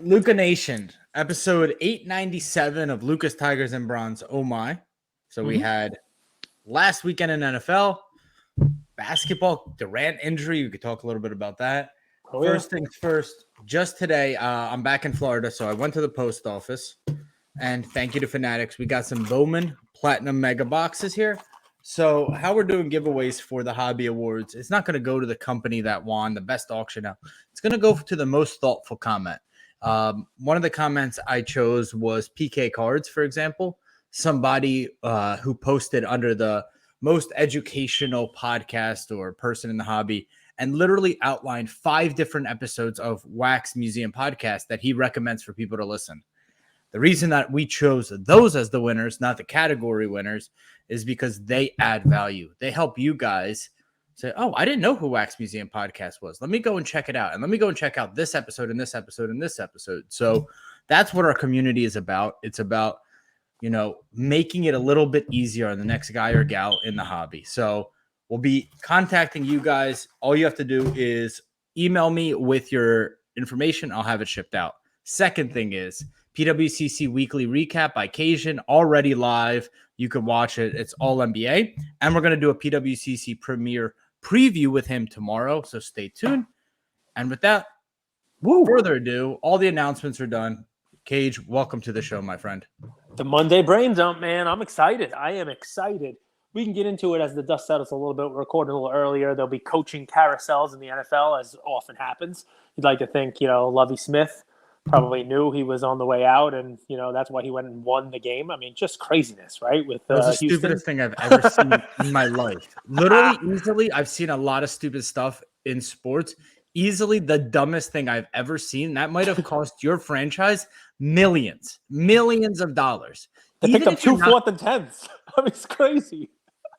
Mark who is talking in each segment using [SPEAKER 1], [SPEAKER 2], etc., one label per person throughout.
[SPEAKER 1] Luca Nation, episode 897 of Lucas Tigers and Bronze. Oh my. So we had last weekend in NFL, basketball, Durant injury. We could talk a little bit about that. First things first, just today, I'm back in Florida, so I went to the post office. And thank you to Fanatics. We got some Bowman Platinum Mega Boxes here. So how we're doing giveaways for the Hobby Awards, it's not going to go to the company that won the best auction out. It's going to go to the most thoughtful comment. One of the comments I chose was PK Cards, for example. Somebody who posted under the most educational podcast or person in the hobby and literally outlined 5 different episodes of Wax Museum podcast that he recommends for people to listen. The reason that we chose those as the winners, not the category winners, is because they add value. They help you guys say, oh, I didn't know who Wax Museum podcast was. Let me go and check it out. And let me go and check out this episode and this episode and this episode. So that's what our community is about. It's about, making it a little bit easier on the next guy or gal in the hobby. So we'll be contacting you guys. All you have to do is email me with your information. I'll have it shipped out. Second thing is PWCC Weekly Recap by Cajun, already live. You can watch it. It's all NBA. And we're going to do a PWCC premiere preview with him tomorrow. So stay tuned. And with that, further ado, all the announcements are done. Cage, welcome to the show, my friend.
[SPEAKER 2] The Monday brain dump, man. I'm excited. I am excited. We can get into it as the dust settles a little bit. We're recording a little earlier. There'll be coaching carousels in the NFL, as often happens. You'd like to think, Lovie Smith probably knew he was on the way out, and that's why he went and won the game. I mean, just craziness, right? With
[SPEAKER 1] that's the
[SPEAKER 2] Houston.
[SPEAKER 1] Stupidest thing I've ever seen in my life. Literally, easily, I've seen a lot of stupid stuff in sports. Easily the dumbest thing I've ever seen. That might have cost your franchise millions of dollars.
[SPEAKER 2] They picked up 2 4th and 10s. I mean, it's crazy.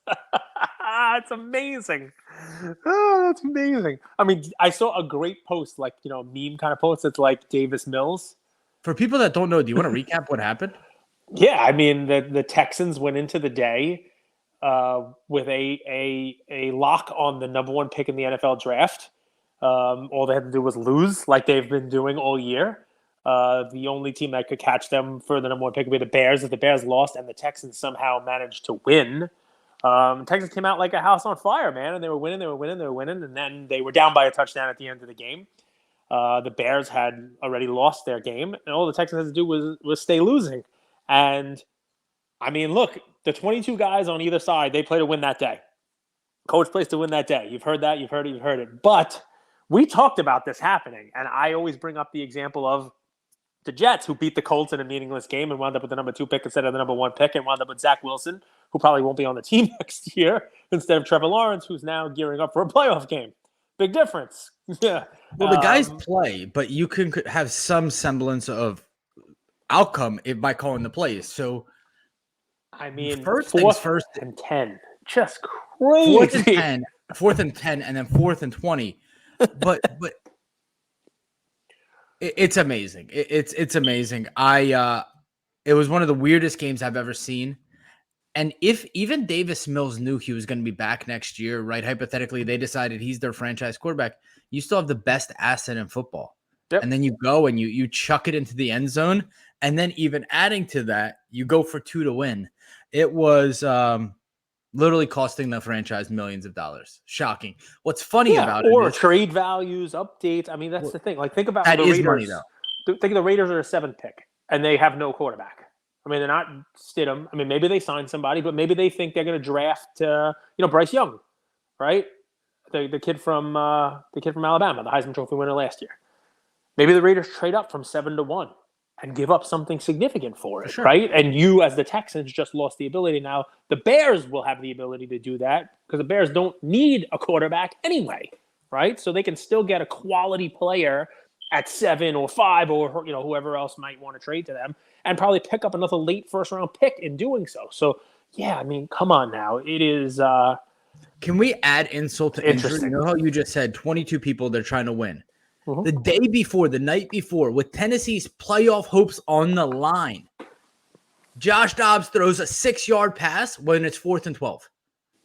[SPEAKER 2] It's amazing. Oh, that's amazing. I mean, I saw a great post, meme kind of post. It's like Davis Mills.
[SPEAKER 1] For people that don't know, do you want to recap what happened?
[SPEAKER 2] Yeah, I mean, the Texans went into the day with a lock on the number 1 pick in the NFL draft. All they had to do was lose, like they've been doing all year. The only team that could catch them for the number 1 pick would be the Bears. If the Bears lost and the Texans somehow managed to win, Texans came out like a house on fire, man, and they were winning, and then they were down by a touchdown at the end of the game. The Bears had already lost their game, and all the Texans had to do was stay losing. And, I mean, look, the 22 guys on either side, they play to win that day. Coach plays to win that day. You've heard that, you've heard it. But we talked about this happening, and I always bring up the example of the Jets, who beat the Colts in a meaningless game and wound up with the number 2 pick instead of the number 1 pick, and wound up with Zach Wilson, who probably won't be on the team next year, instead of Trevor Lawrence, who's now gearing up for a playoff game. Big difference. Yeah.
[SPEAKER 1] Well, the guys play, but you can have some semblance of outcome by calling the plays. So,
[SPEAKER 2] I mean,
[SPEAKER 1] first
[SPEAKER 2] and 10. Just crazy.
[SPEAKER 1] 4th and 10, and then 4th and 20. But it's amazing. It's amazing. It was one of the weirdest games I've ever seen. And if even Davis Mills knew he was going to be back next year, right? Hypothetically, they decided he's their franchise quarterback. You still have the best asset in football. Yep. And then you go and you chuck it into the end zone. And then even adding to that, you go for 2 to win. It was literally costing the franchise millions of dollars. Shocking. What's funny about it
[SPEAKER 2] is trade values, updates. I mean, that's the thing. Like, think about
[SPEAKER 1] that
[SPEAKER 2] the
[SPEAKER 1] is
[SPEAKER 2] Raiders.
[SPEAKER 1] Money, though.
[SPEAKER 2] Think of the Raiders are a 7th pick, and they have no quarterback. I mean, they're not Stidham. I mean, maybe they signed somebody, but maybe they think they're going to draft, Bryce Young, right? The kid from Alabama, the Heisman Trophy winner last year. Maybe the Raiders trade up from 7 to 1 and give up something significant for it, right? And you, as the Texans, just lost the ability. Now, the Bears will have the ability to do that because the Bears don't need a quarterback anyway, right? So they can still get a quality player at 7 or 5 or whoever else might want to trade to them and probably pick up another late 1st-round pick in doing so. So, yeah, I mean, come on now. It is
[SPEAKER 1] Can we add insult to injury? You know how you just said 22 people, they're trying to win. Mm-hmm. The night before, with Tennessee's playoff hopes on the line, Josh Dobbs throws a 6-yard pass when it's 4th and 12.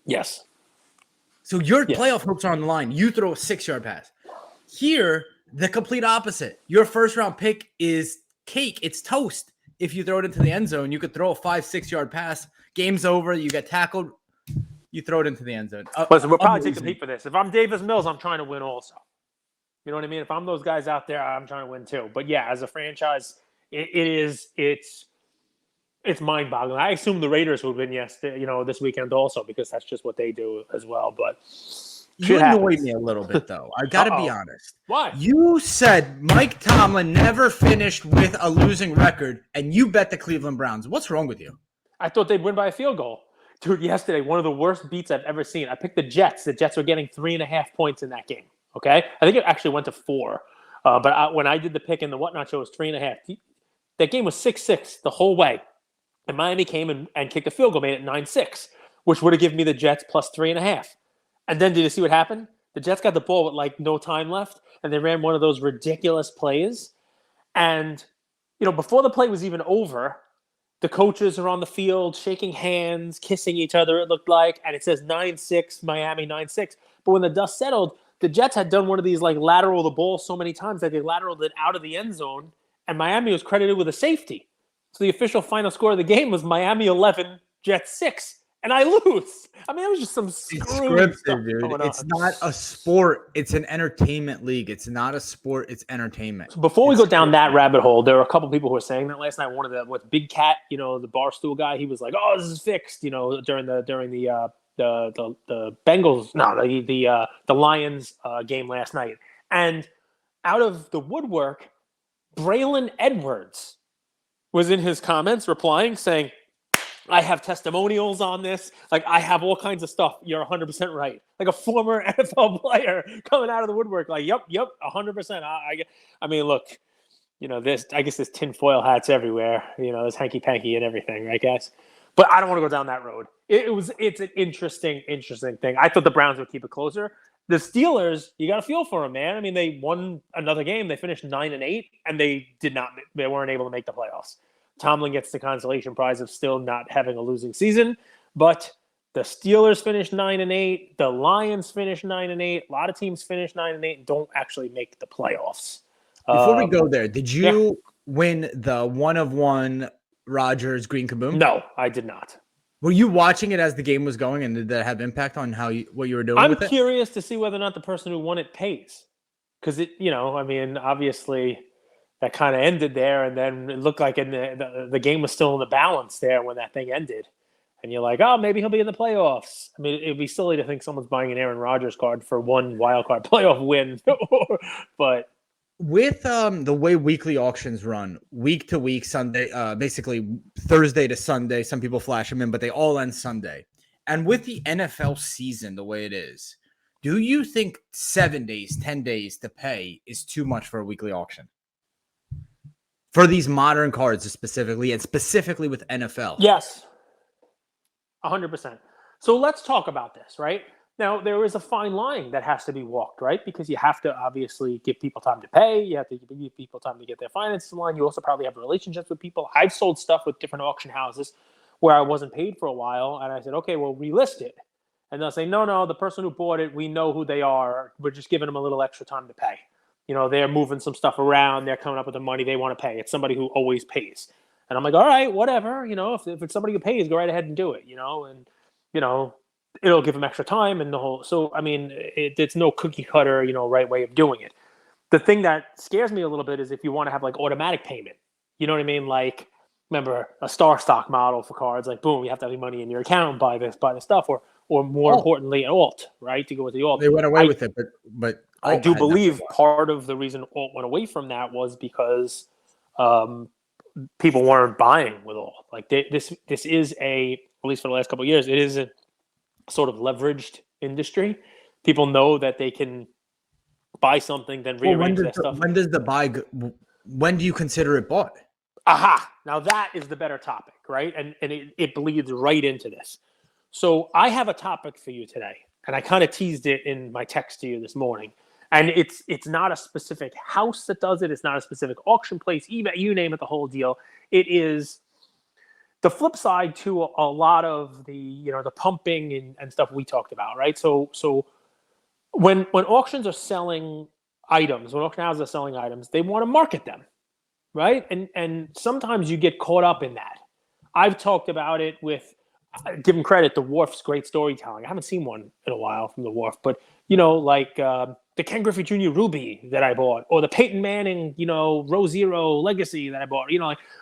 [SPEAKER 2] Yes.
[SPEAKER 1] So your playoff hopes are on the line. You throw a 6-yard pass. Here, The complete opposite. Your first round pick is cake. It's toast. If you throw it into the end zone, you could throw a 5-6 yard pass. Game's over. You get tackled. You throw it into the end zone.
[SPEAKER 2] Listen, we'll probably take the heat for this. If I'm Davis Mills, I'm trying to win also. You know what I mean? If I'm those guys out there, I'm trying to win too. But yeah, as a franchise, it's mind-boggling. I assume the Raiders would win this weekend also, because that's just what they do as well. But
[SPEAKER 1] you annoyed me a little bit, though. I got to be honest.
[SPEAKER 2] Why?
[SPEAKER 1] You said Mike Tomlin never finished with a losing record, and you bet the Cleveland Browns. What's wrong with you?
[SPEAKER 2] I thought they'd win by a field goal. Dude, yesterday, one of the worst beats I've ever seen. I picked the Jets. The Jets were getting 3.5 points in that game. Okay? I think it actually went to 4. When I did the pick in the Whatnot show, it was 3.5. That game was 6-6 the whole way. And Miami came and kicked a field goal, made it 9-6, which would have given me the Jets plus 3.5. And then did you see what happened? The Jets got the ball with like no time left, and they ran one of those ridiculous plays. And, before the play was even over, the coaches are on the field shaking hands, kissing each other, it looked like, and it says 9-6, Miami 9-6. But when the dust settled, the Jets had done one of these like lateral the ball so many times that they lateraled it out of the end zone, and Miami was credited with a safety. So the official final score of the game was Miami 11, Jets 6, and I lose. I mean, it was just some screwed stuff going on.
[SPEAKER 1] It's not a sport. It's an entertainment league. It's not a sport. It's entertainment.
[SPEAKER 2] So before we go down that rabbit hole, there were a couple people who were saying that last night. One of them with Big Cat, the Barstool guy, he was like, "Oh, this is fixed," during the Bengals, the Lions game last night. And out of the woodwork, Braylon Edwards was in his comments replying, saying, I have testimonials on this. Like, I have all kinds of stuff. You're 100% right. Like a former NFL player coming out of the woodwork, like, yep, 100%. I mean, look, I guess there's tinfoil hats everywhere. There's hanky-panky and everything, right, guys? But I don't want to go down that road. It's an interesting thing. I thought the Browns would keep it closer. The Steelers, you got to feel for them, man. I mean, they won another game. They finished 9-8, and they weren't able to make the playoffs. Tomlin gets the consolation prize of still not having a losing season, but the Steelers finished 9-8. The Lions finished 9-8. A lot of teams finish 9-8 and don't actually make the playoffs.
[SPEAKER 1] Before we go there, did you win the 1-of-1 Rodgers Green Kaboom?
[SPEAKER 2] No, I did not.
[SPEAKER 1] Were you watching it as the game was going, and did that have impact on what you were doing with it?
[SPEAKER 2] I'm curious to see whether or not the person who won it pays, because obviously that kind of ended there, and then it looked like the game was still in the balance there when that thing ended. And you're like, oh, maybe he'll be in the playoffs. I mean, it'd be silly to think someone's buying an Aaron Rodgers card for one wild card playoff win. But
[SPEAKER 1] with the way weekly auctions run, week to week, Sunday, basically Thursday to Sunday, some people flash them in, but they all end Sunday. And with the NFL season the way it is, do you think 7 days, 10 days to pay is too much for a weekly auction? For these modern cards specifically, and specifically with NFL?
[SPEAKER 2] Yes. 100%. So let's talk about this, right? Now, there is a fine line that has to be walked, right? Because you have to obviously give people time to pay. You have to give people time to get their finances in line. You also probably have relationships with people. I've sold stuff with different auction houses where I wasn't paid for a while. And I said, okay, well, relist it. And they'll say, no, the person who bought it, we know who they are. We're just giving them a little extra time to pay. They're moving some stuff around. They're coming up with the money they want to pay. It's somebody who always pays. And I'm like, all right, whatever. If it's somebody who pays, go right ahead and do it, and, it'll give them extra time and the whole. So, I mean, it's no cookie cutter, right way of doing it. The thing that scares me a little bit is if you want to have like automatic payment, you know what I mean? Like, remember a star stock model for cards, like boom, you have to have money in your account, buy the stuff, or more importantly, an alt, right? To go with the alt.
[SPEAKER 1] They went away with it, but
[SPEAKER 2] I do believe part of the reason alt went away from that was because people weren't buying with alt. Like this is at least for the last couple of years, it is a sort of leveraged industry. People know that they can buy something, then rearrange that stuff.
[SPEAKER 1] When does the buy? When do you consider it bought?
[SPEAKER 2] Aha! Now that is the better topic, right? And it bleeds right into this. So I have a topic for you today, and I kind of teased it in my text to you this morning. And it's not a specific house that does it. It's not a specific auction place, eBay, you name it, the whole deal. It is the flip side to a lot of the the pumping and stuff we talked about, right? So when auctions are selling items, when auction houses are selling items, they want to market them, right? And sometimes you get caught up in that. I've talked about it with, give him credit, the Wharf's great storytelling. I haven't seen one in a while from the Wharf, but like the Ken Griffey Jr. Ruby that I bought, or the Peyton Manning, Row Zero Legacy that I bought.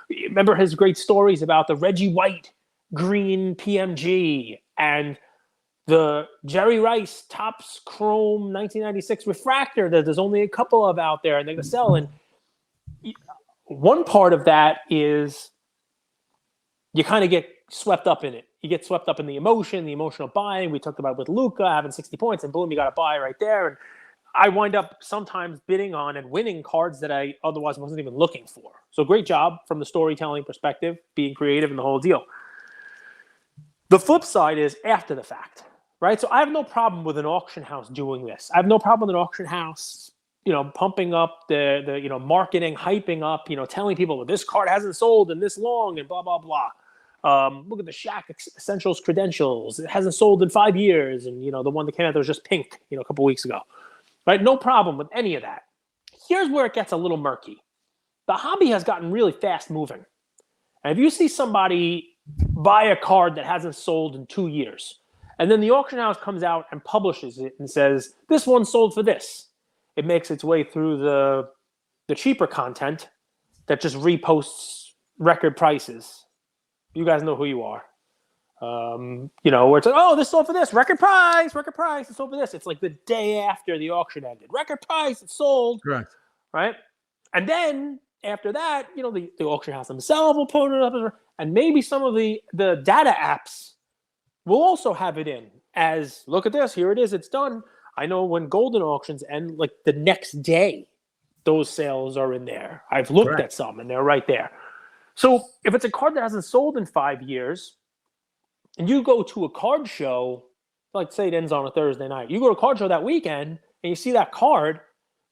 [SPEAKER 2] Remember his great stories about the Reggie White green PMG and the Jerry Rice Topps Chrome 1996 refractor that there's only a couple of out there and they're going to sell. And one part of that is you kind of get swept up in it. You get swept up in the emotion, the emotional buying. We talked about with Luka having 60 points and boom, you got to buy right there. And I wind up sometimes bidding on and winning cards that I otherwise wasn't even looking for. So great job from the storytelling perspective, being creative and the whole deal. The flip side is after the fact, right? So I have no problem with an auction house doing this. I have no problem with an auction house, pumping up the marketing, hyping up, telling people, well, this card hasn't sold in this long and blah, blah, blah. Look at the Shaq Essentials credentials. It hasn't sold in 5 years. And, the one that came out that was just pink, a couple weeks ago. Right? No problem with any of that. Here's where it gets a little murky. The hobby has gotten really fast moving. And if you see somebody buy a card that hasn't sold in 2 years, and then the auction house comes out and publishes it and says, this one sold for this, it makes its way through the cheaper content that just reposts record prices. You guys know who you are. Where it's like, oh, this sold for this, record price, it sold for this. It's like the day after the auction ended. Record price, it sold.
[SPEAKER 1] Correct.
[SPEAKER 2] Right? And then after that, the auction house themselves will put it up, and maybe some of the data apps will also have it in as, look at this, here it is, it's done. I know when golden auctions end, like the next day, those sales are in there. I've looked at some and they're right there. So if it's a card that hasn't sold in 5 years, and you go to a card show, like say it ends on a Thursday night, you go to a card show that weekend and you see that card,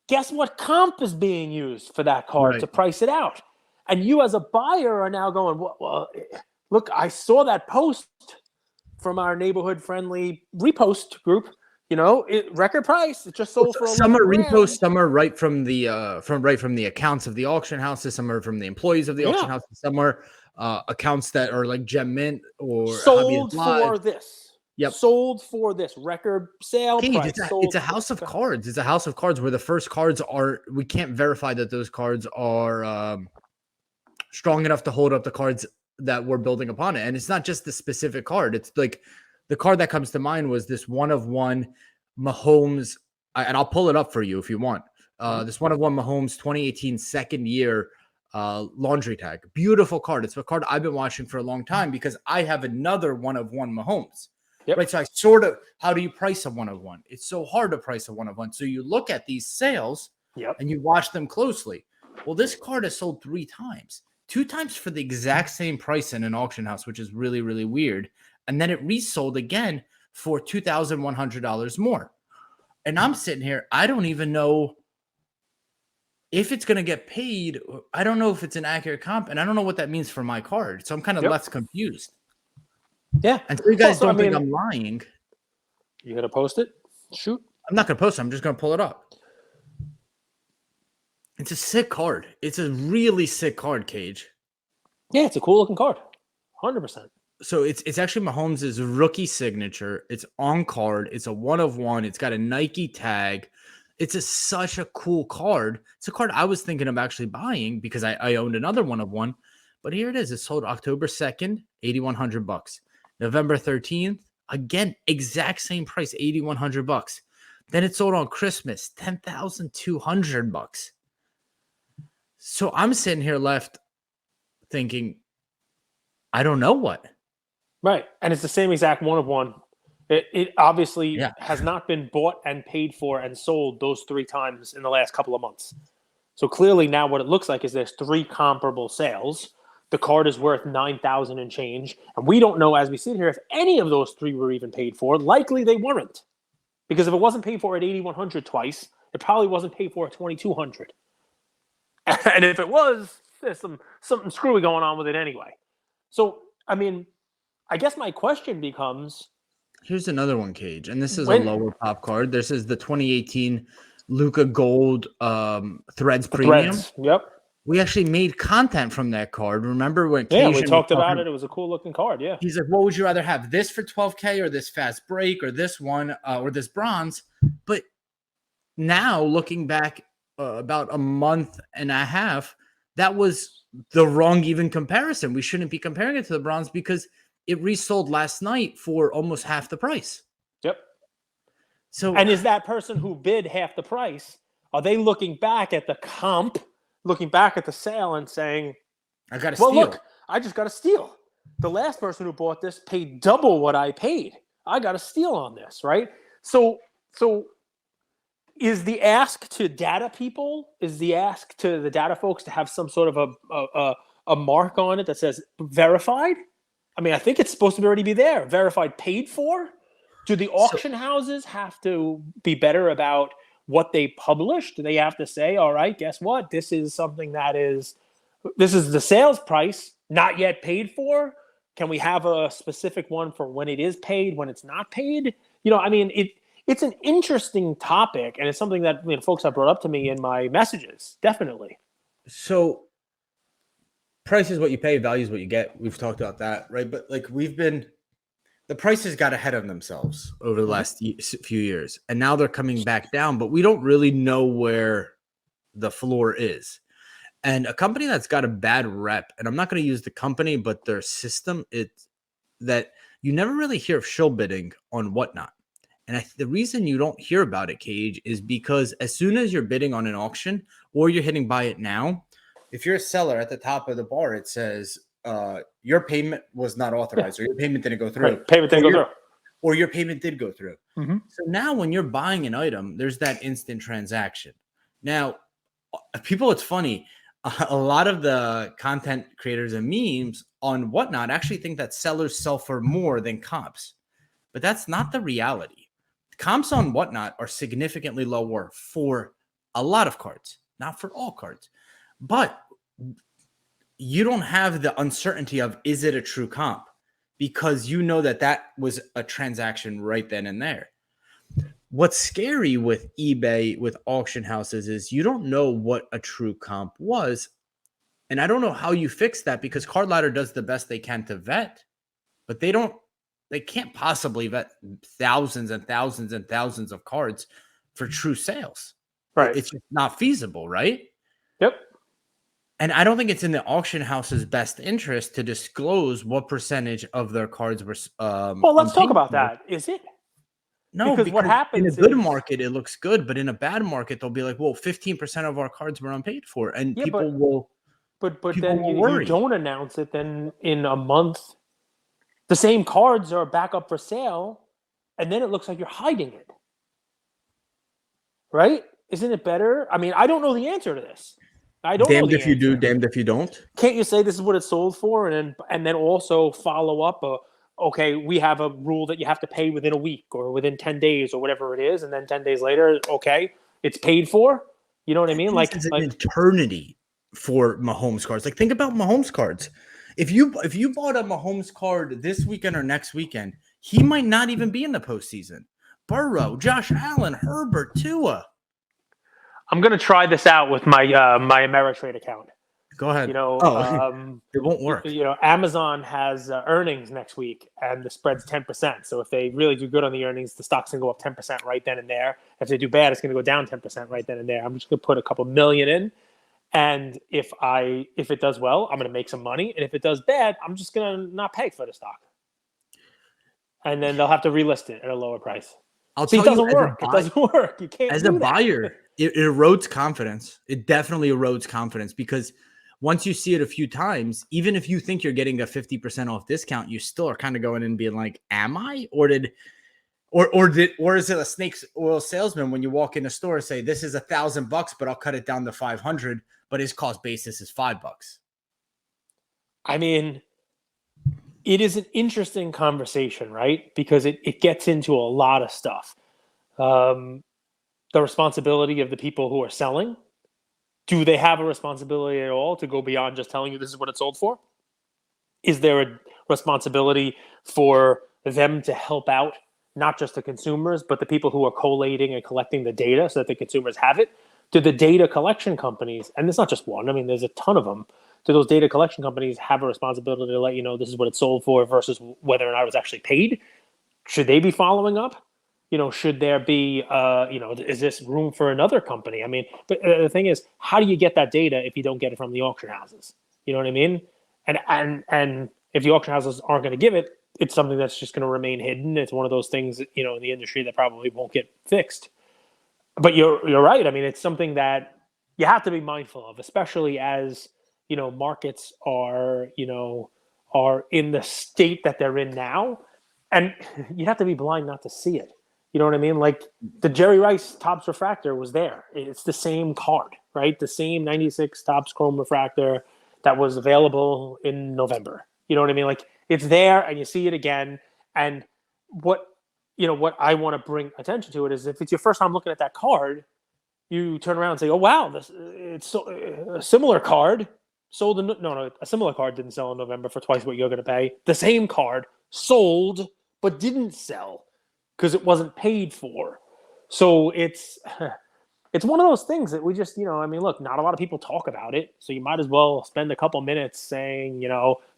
[SPEAKER 2] guess what comp is being used for that card to price it out? And you as a buyer are now going, well, look, I saw that post from our neighborhood friendly repost group. Record price. It just sold for
[SPEAKER 1] some are reposts, some are right from the accounts of the auction houses, some are from the employees of the auction houses, some are accounts that are like Gem Mint or
[SPEAKER 2] sold for this.
[SPEAKER 1] Yep.
[SPEAKER 2] Sold for this record sale price.
[SPEAKER 1] It's a house of cards. It's a house of cards where the first cards are, we can't verify that those cards are strong enough to hold up the cards that we're building upon it. And it's not just the specific card. It's like the card that comes to mind was this 1-of-1 Mahomes, and I'll pull it up for you if you want. This 1-of-1 Mahomes 2018 second year laundry tag. Beautiful card. It's a card I've been watching for a long time because I have another 1-of-1 Mahomes.
[SPEAKER 2] Yep.
[SPEAKER 1] Right. So I sort of, how do you price a 1-of-1? It's so hard to price a 1-of-1. So you look at these sales and you watch them closely. Well, this card has sold 3 times, 2 times for the exact same price in an auction house, which is really, really weird. And then it resold again for $2,100 more. And I'm sitting here, I don't even know if it's going to get paid. I don't know if it's an accurate comp, and I don't know what that means for my card. So I'm kind of left confused.
[SPEAKER 2] Yeah.
[SPEAKER 1] And so you guys don't think I'm lying.
[SPEAKER 2] You going to post it? Shoot.
[SPEAKER 1] I'm not going to post it. I'm just going to pull it up. It's a sick card. It's a really sick card, Cage.
[SPEAKER 2] Yeah, it's a cool looking card. 100%.
[SPEAKER 1] So it's actually Mahomes' rookie signature. It's on card. It's a 1-of-1. It's got a Nike tag. It's such a cool card. It's a card I was thinking of actually buying because I owned another 1-of-1. But here it is. It sold October 2nd, $8,100. November 13th, again, exact same price, $8,100. Then it sold on Christmas, $10,200. So I'm sitting here left thinking, I don't know what.
[SPEAKER 2] Right. And it's the same exact 1-of-1. It obviously has not been bought and paid for and sold those 3 times in the last couple of months. So clearly now what it looks like is there's 3 comparable sales. The card is worth $9,000 and change. And we don't know as we sit here if any of those 3 were even paid for. Likely they weren't. Because if it wasn't paid for at $8,100 twice, it probably wasn't paid for at $2,200. And if it was, there's something screwy going on with it anyway. So, I mean, I guess my question becomes...
[SPEAKER 1] Here's another one, Cage. And this is a lower pop card. This is the 2018 Luca Gold Threads Premium.
[SPEAKER 2] Threads. Yep.
[SPEAKER 1] We actually made content from that card. Remember when?
[SPEAKER 2] Yeah, we
[SPEAKER 1] Cajun
[SPEAKER 2] talked
[SPEAKER 1] was
[SPEAKER 2] about
[SPEAKER 1] talking-
[SPEAKER 2] it. It was a cool looking card. Yeah.
[SPEAKER 1] He's like, "What would you rather have? This for 12K or this fast break or this one or this bronze?" But now looking back about a month and a half, that was the wrong even comparison. We shouldn't be comparing it to the bronze because it resold last night for almost half the price.
[SPEAKER 2] Yep.
[SPEAKER 1] So,
[SPEAKER 2] And is that person who bid half the price, are they looking back at the comp, looking back at the sale and saying,
[SPEAKER 1] I got to
[SPEAKER 2] well,
[SPEAKER 1] steal.
[SPEAKER 2] look, I just got a steal. The last person who bought this paid double what I paid. I got a steal on this, right? So is the ask to data people, is the ask to the data folks to have some sort of a mark on it that says verified? I mean, I think it's supposed to already be there. Verified paid for? Do the auction houses have to be better about what they publish? Do they have to say, all right, guess what? This is something this is the sales price, not yet paid for. Can we have a specific one for when it is paid, when it's not paid? I mean, it's an interesting topic, and it's something that folks have brought up to me in my messages, definitely.
[SPEAKER 1] So price is what you pay, value is what you get. We've talked about that, right? But like the prices got ahead of themselves over the last few years, and now they're coming back down, but we don't really know where the floor is. And a company that's got a bad rep, and I'm not going to use the company, but their system, it's that you never really hear of shill bidding on Whatnot. And the reason you don't hear about it, Cage, is because as soon as you're bidding on an auction or you're hitting buy it now, if you're a seller at the top of the bar, it says your payment was not authorized or your payment didn't go through.
[SPEAKER 2] Right. Payment didn't go through.
[SPEAKER 1] Or your payment did go through.
[SPEAKER 2] Mm-hmm.
[SPEAKER 1] So now when you're buying an item, there's that instant transaction. Now, people, it's funny. A lot of the content creators and memes on Whatnot actually think that sellers sell for more than comps. But that's not the reality. Comps on Whatnot are significantly lower for a lot of cards, not for all cards. But you don't have the uncertainty of, is it a true comp? Because you know that was a transaction right then and there. What's scary with eBay, with auction houses, is you don't know what a true comp was. And I don't know how you fix that, because Card Ladder does the best they can to vet, but they can't possibly vet thousands and thousands and thousands of cards for true sales.
[SPEAKER 2] Right.
[SPEAKER 1] It's just not feasible, right?
[SPEAKER 2] Yep.
[SPEAKER 1] And I don't think it's in the auction house's best interest to disclose what percentage of their cards were.
[SPEAKER 2] Well, let's talk about that. Is it?
[SPEAKER 1] No,
[SPEAKER 2] because what happens
[SPEAKER 1] in a good market, it looks good, but in a bad market, they'll be like, well, 15% of our cards were unpaid for. And people will.
[SPEAKER 2] But then you don't announce it. Then in a month, the same cards are back up for sale, and then it looks like you're hiding it. Right? Isn't it better? I mean, I don't know the answer to this. I don't know
[SPEAKER 1] damned
[SPEAKER 2] the
[SPEAKER 1] if you
[SPEAKER 2] answer.
[SPEAKER 1] do, damned if you don't.
[SPEAKER 2] Can't you say this is what it's sold for, and then also follow up okay, we have a rule that you have to pay within a week or within 10 days or whatever it is, and then 10 days later, okay, it's paid for? You know what I mean?
[SPEAKER 1] It's an eternity for Mahomes cards. Like, think about Mahomes cards. If you bought a Mahomes card this weekend or next weekend, he might not even be in the postseason. Burrow, Josh Allen, Herbert, Tua.
[SPEAKER 2] I'm going to try this out with my my Ameritrade account.
[SPEAKER 1] Go ahead.
[SPEAKER 2] It
[SPEAKER 1] won't work.
[SPEAKER 2] Amazon has earnings next week, and the spread's 10%. So if they really do good on the earnings, the stock's gonna go up 10% right then and there. If they do bad, it's gonna go down 10% right then and there. I'm just gonna put a couple million in, and if it does well, I'm gonna make some money, and if it does bad, I'm just gonna not pay for the stock, and then they'll have to relist it at a lower price.
[SPEAKER 1] It
[SPEAKER 2] doesn't work. It doesn't work. You can't.
[SPEAKER 1] As a buyer, it erodes confidence. It definitely erodes confidence, because once you see it a few times, even if you think you're getting a 50% off discount, you still are kind of going in and being like, am I? Or is it a snake oil salesman when you walk in a store and say, this is $1,000, but I'll cut it down to 500, but his cost basis is $5?
[SPEAKER 2] I mean, it is an interesting conversation, right? Because it gets into a lot of stuff. The responsibility of the people who are selling. Do they have a responsibility at all to go beyond just telling you this is what it sold for? Is there a responsibility for them to help out not just the consumers, but the people who are collating and collecting the data so that the consumers have it, do the data collection companies, and it's not just one, I mean, there's a ton of them, do those data collection companies have a responsibility to let you know this is what it sold for versus whether or not it was actually paid? Should they be following up? Should there be, is this room for another company? I mean, but the thing is, how do you get that data if you don't get it from the auction houses? You know what I mean? And if the auction houses aren't going to give it, it's something that's just going to remain hidden. It's one of those things, in the industry that probably won't get fixed. But you're right. I mean, it's something that you have to be mindful of, especially as, markets are in the state that they're in now. And you have to be blind not to see it. You know what I mean? Like the Jerry Rice Topps refractor was there. It's the same card, right? The same 96 Topps Chrome refractor that was available in November. You know what I mean? Like it's there and you see it again. And what I want to bring attention to it is if it's your first time looking at that card, you turn around and say, oh, wow, it's a similar card sold in, a similar card didn't sell in November for twice what you're going to pay. The same card sold but didn't sell because it wasn't paid for. So it's one of those things that we just, look, not a lot of people talk about it. So you might as well spend a couple minutes saying,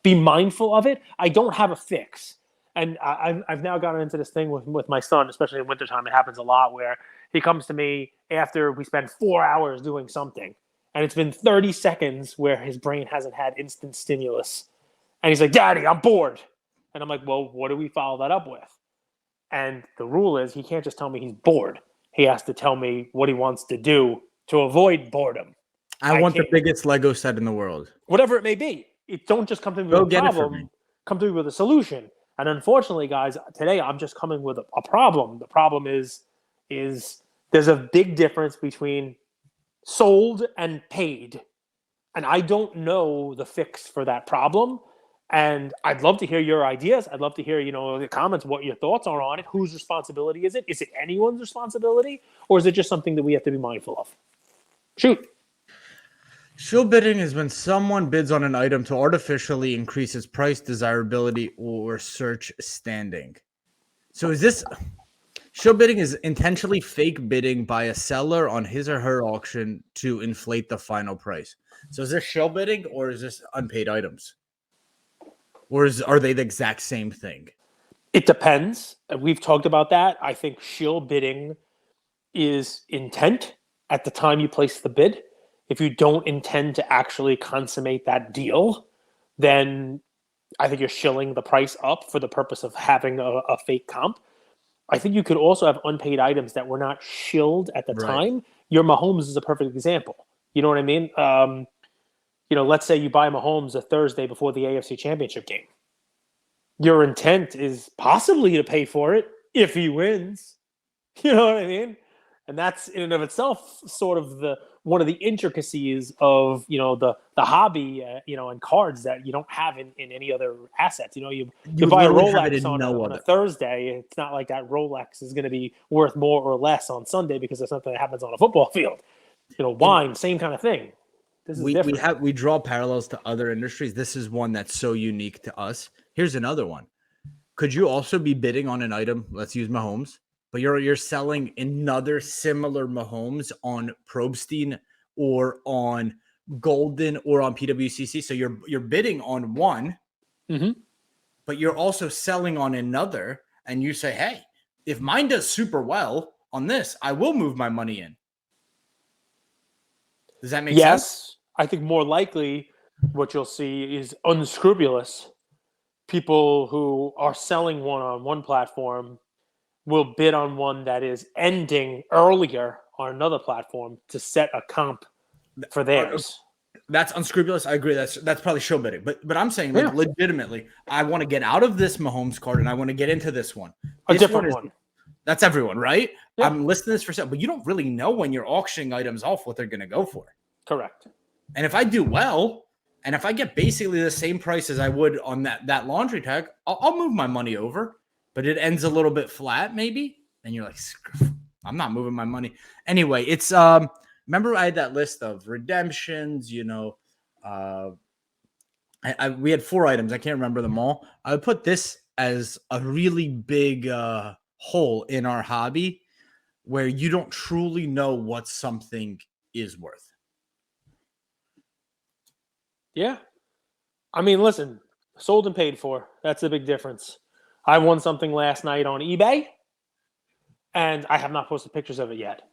[SPEAKER 2] be mindful of it. I don't have a fix. And I've now gotten into this thing with my son, especially in wintertime. It happens a lot where he comes to me after we spend 4 hours doing something. And it's been 30 seconds where his brain hasn't had instant stimulus. And he's like, Daddy, I'm bored. And I'm like, well, what do we follow that up with? And the rule is he can't just tell me he's bored. He has to tell me what he wants to do to avoid boredom.
[SPEAKER 1] I want the biggest Lego set in the world.
[SPEAKER 2] Whatever it may be. Don't just come to me with a problem. Come to me with a solution. And unfortunately, guys, today I'm just coming with a problem. The problem is there's a big difference between sold and paid. And I don't know the fix for that problem. And I'd love to hear your ideas. I'd love to hear, the comments, what your thoughts are on it. Whose responsibility is it? Is it anyone's responsibility? Or is it just something that we have to be mindful of? Shoot.
[SPEAKER 1] Shill bidding is when someone bids on an item to artificially increase its price, desirability, or search standing. So is this... Shill bidding is intentionally fake bidding by a seller on his or her auction to inflate the final price. So is this shill bidding or is this unpaid items? Or are they the exact same thing?
[SPEAKER 2] It depends. We've talked about that. I think shill bidding is intent at the time you place the bid. If you don't intend to actually consummate that deal, then I think you're shilling the price up for the purpose of having a fake comp. I think you could also have unpaid items that were not shilled at the time. Your Mahomes is a perfect example. You know what I mean? Let's say you buy Mahomes a Thursday before the AFC Championship game. Your intent is possibly to pay for it if he wins. You know what I mean? And that's in and of itself sort of one of the intricacies of the hobby and cards that you don't have in any other assets. You buy a Rolex on a Thursday. It's not like that Rolex is going to be worth more or less on Sunday because of something that happens on a football field. Wine, same kind of thing. This is different.
[SPEAKER 1] We draw parallels to other industries. This is one that's so unique to us. Here's another one. Could you also be bidding on an item? Let's use Mahomes. But you're selling another similar Mahomes on Probstein or on Golden or on PWCC. So you're bidding on one, but you're also selling on another. And you say, hey, if mine does super well on this, I will move my money in. Does that make sense?
[SPEAKER 2] Yes. I think more likely what you'll see is unscrupulous people who are selling one on one platform will bid on one that is ending earlier on another platform to set a comp for theirs.
[SPEAKER 1] That's unscrupulous. I agree. That's probably shill bidding. But I'm saying legitimately, I want to get out of this Mahomes card and I want to get into this one.
[SPEAKER 2] A different one.
[SPEAKER 1] That's everyone, right?
[SPEAKER 2] Yeah.
[SPEAKER 1] I'm listing this for sale, but you don't really know when you're auctioning items off what they're going to go for.
[SPEAKER 2] Correct.
[SPEAKER 1] And if I do well, and if I get basically the same price as I would on that laundry tag, I'll move my money over. But it ends a little bit flat, maybe. And you're like, I'm not moving my money. Anyway, it's remember I had that list of redemptions, we had 4 items. I can't remember them all. I would put this as a really big hole in our hobby where you don't truly know what something is worth.
[SPEAKER 2] Yeah. I mean, listen, sold and paid for. That's the big difference. I won something last night on eBay, and I have not posted pictures of it yet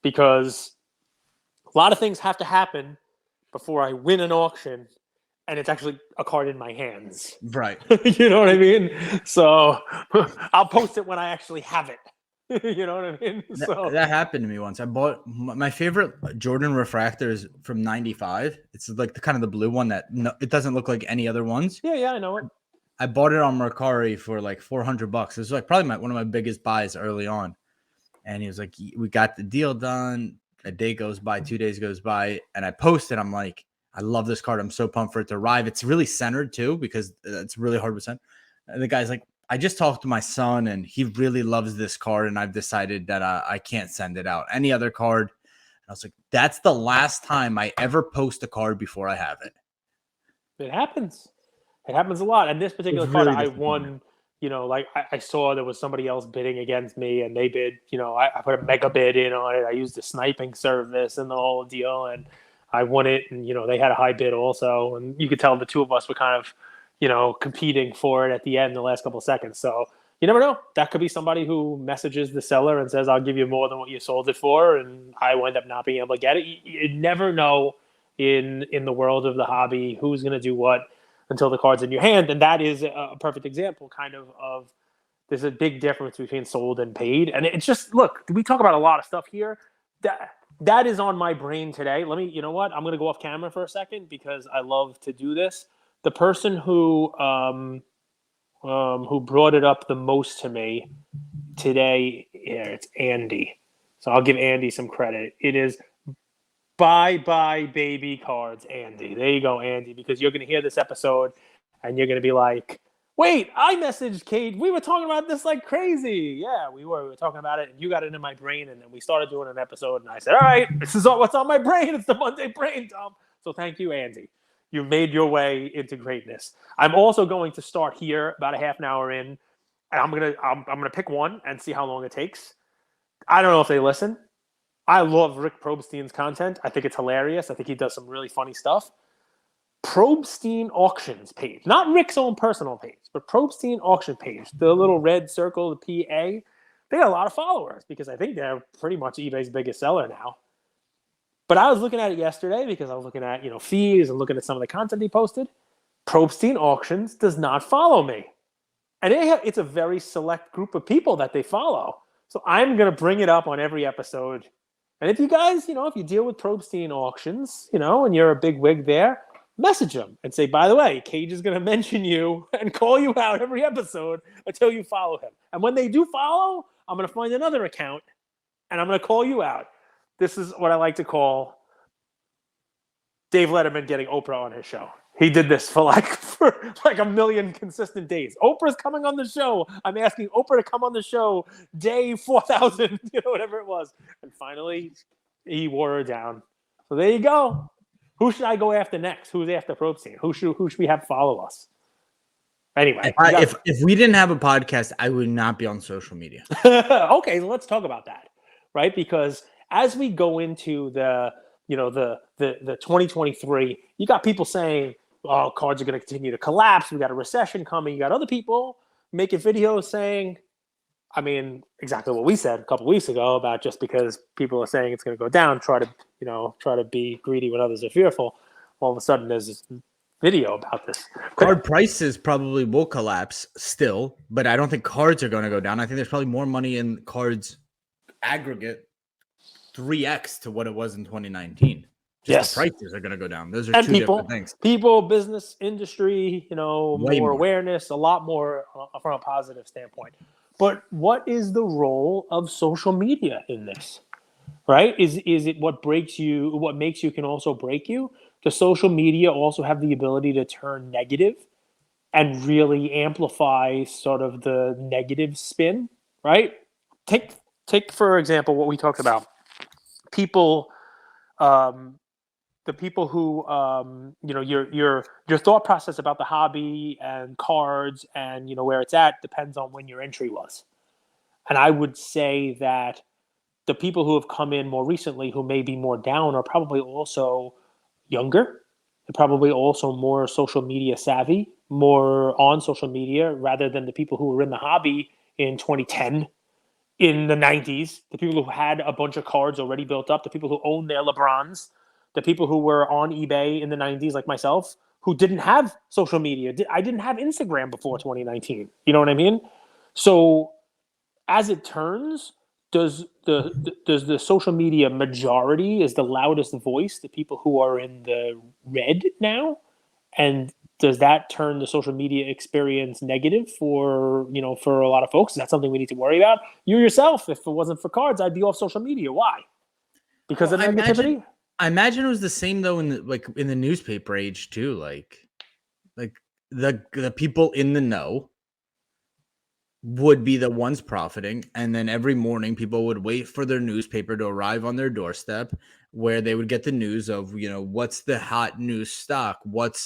[SPEAKER 2] because a lot of things have to happen before I win an auction and it's actually a card in my hands.
[SPEAKER 1] Right.
[SPEAKER 2] You know what I mean? So I'll post it when I actually have it. You know what I mean? So
[SPEAKER 1] That happened to me once. I bought my favorite Jordan refractor is from 95. It's like the kind of the blue one that it doesn't look like any other ones.
[SPEAKER 2] yeah, I know it.
[SPEAKER 1] I bought it on Mercari for like $400. It was like probably one of my biggest buys early on. And he was like, we got the deal done. A day goes by, 2 days goes by, and I posted. I'm like, I love this card. I'm so pumped for it to arrive. It's really centered too because it's really hard to send. And the guy's like, I just talked to my son and he really loves this card. And I've decided that I can't send it out. Any other card. And I was like, that's the last time I ever post a card before I have it.
[SPEAKER 2] It happens. It happens a lot. And this particular card I won, you know, like I saw there was somebody else bidding against me and they bid, you know, I put a mega bid in on it. I used the sniping service and the whole deal. And I won it, and you know they had a high bid also, and you could tell the two of us were kind of, you know, competing for it at the end, the last couple of seconds. So you never know. That could be somebody who messages the seller and says, "I'll give you more than what you sold it for," and I wind up not being able to get it. You never know in the world of the hobby who's going to do what until the card's in your hand, and that is a perfect example, kind of. There's a big difference between sold and paid, and it's just look. We talk about a lot of stuff here. That is on my brain today. Let me, you know what? I'm going to go off camera for a second because I love to do this. The person who brought it up the most to me today, it's Andy. So I'll give Andy some credit. It is Bye Baby Cards, Andy. There you go, Andy, because you're going to hear this episode and you're going to be like, wait, I messaged Kate. We were talking about this like crazy. Yeah, we were talking about it, and you got it in my brain, and then we started doing an episode, and I said, all right, this is what's on my brain. It's the Monday brain, Tom. So thank you, Andy. You made your way into greatness. I'm also going to start here about a half an hour in, and I'm gonna pick one and see how long it takes. I don't know if they listen. I love Rick Probstein's content. I think it's hilarious. I think he does some really funny stuff. Probstein Auctions page, not Rick's own personal page, but Probstein Auction page, the little red circle, the PA, they got a lot of followers because I think they're pretty much eBay's biggest seller now. But I was looking at it yesterday because I was looking at, you know, fees and looking at some of the content he posted. Probstein Auctions does not follow me. And it's a very select group of people that they follow. So I'm going to bring it up on every episode. And if you guys, you know, if you deal with Probstein Auctions, you know, and you're a big wig there, message them and say, by the way, Cage is going to mention you and call you out every episode until you follow him. And when they do follow, I'm going to find another account and I'm going to call you out. This is what I like to call Dave Letterman getting Oprah on his show. He did this for like a million consistent days. Oprah's coming on the show. I'm asking Oprah to come on the show day 4,000, you know, whatever it was. And finally, he wore her down. So there you go. Who should I go after next? Who's after Probstein? Who should we have follow us? Anyway.
[SPEAKER 1] If we didn't have a podcast, I would not be on social media.
[SPEAKER 2] Okay, let's talk about that, right? Because as we go into the 2023, you got people saying, oh, cards are going to continue to collapse. We got a recession coming. You got other people making videos saying, I mean, exactly what we said a couple of weeks ago about just because people are saying it's going to go down, try to be greedy when others are fearful. All of a sudden, there's this video about this.
[SPEAKER 1] Card prices probably will collapse still, but I don't think cards are going to go down. I think there's probably more money in cards aggregate 3x to what it was in 2019. Just the prices are going to go down. Those are two different things.
[SPEAKER 2] People, business, industry, you know, more awareness, a lot more from a positive standpoint. But what is the role of social media in this? Right? Is it what breaks you, what makes you can also break you? Does social media also have the ability to turn negative and really amplify sort of the negative spin? Right? Take for example what we talked about. People, the people who, you know, your thought process about the hobby and cards and, you know, where it's at depends on when your entry was. And I would say that the people who have come in more recently who may be more down are probably also younger. They're probably also more social media savvy, more on social media rather than the people who were in the hobby in 2010, in the 90s, the people who had a bunch of cards already built up, the people who owned their LeBrons, the people who were on eBay in the 90s, like myself, who didn't have social media. I didn't have Instagram before 2019. You know what I mean? So as it turns, does the social media majority is the loudest voice, the people who are in the red now? And does that turn the social media experience negative for for a lot of folks? Is that something we need to worry about? You yourself, if it wasn't for cards, I'd be off social media. Why? Because
[SPEAKER 1] Well,
[SPEAKER 2] of negativity?
[SPEAKER 1] I imagine it was the same though in the newspaper age too. Like the people in the know would be the ones profiting, and then every morning people would wait for their newspaper to arrive on their doorstep, where they would get the news of what's the hot news stock, what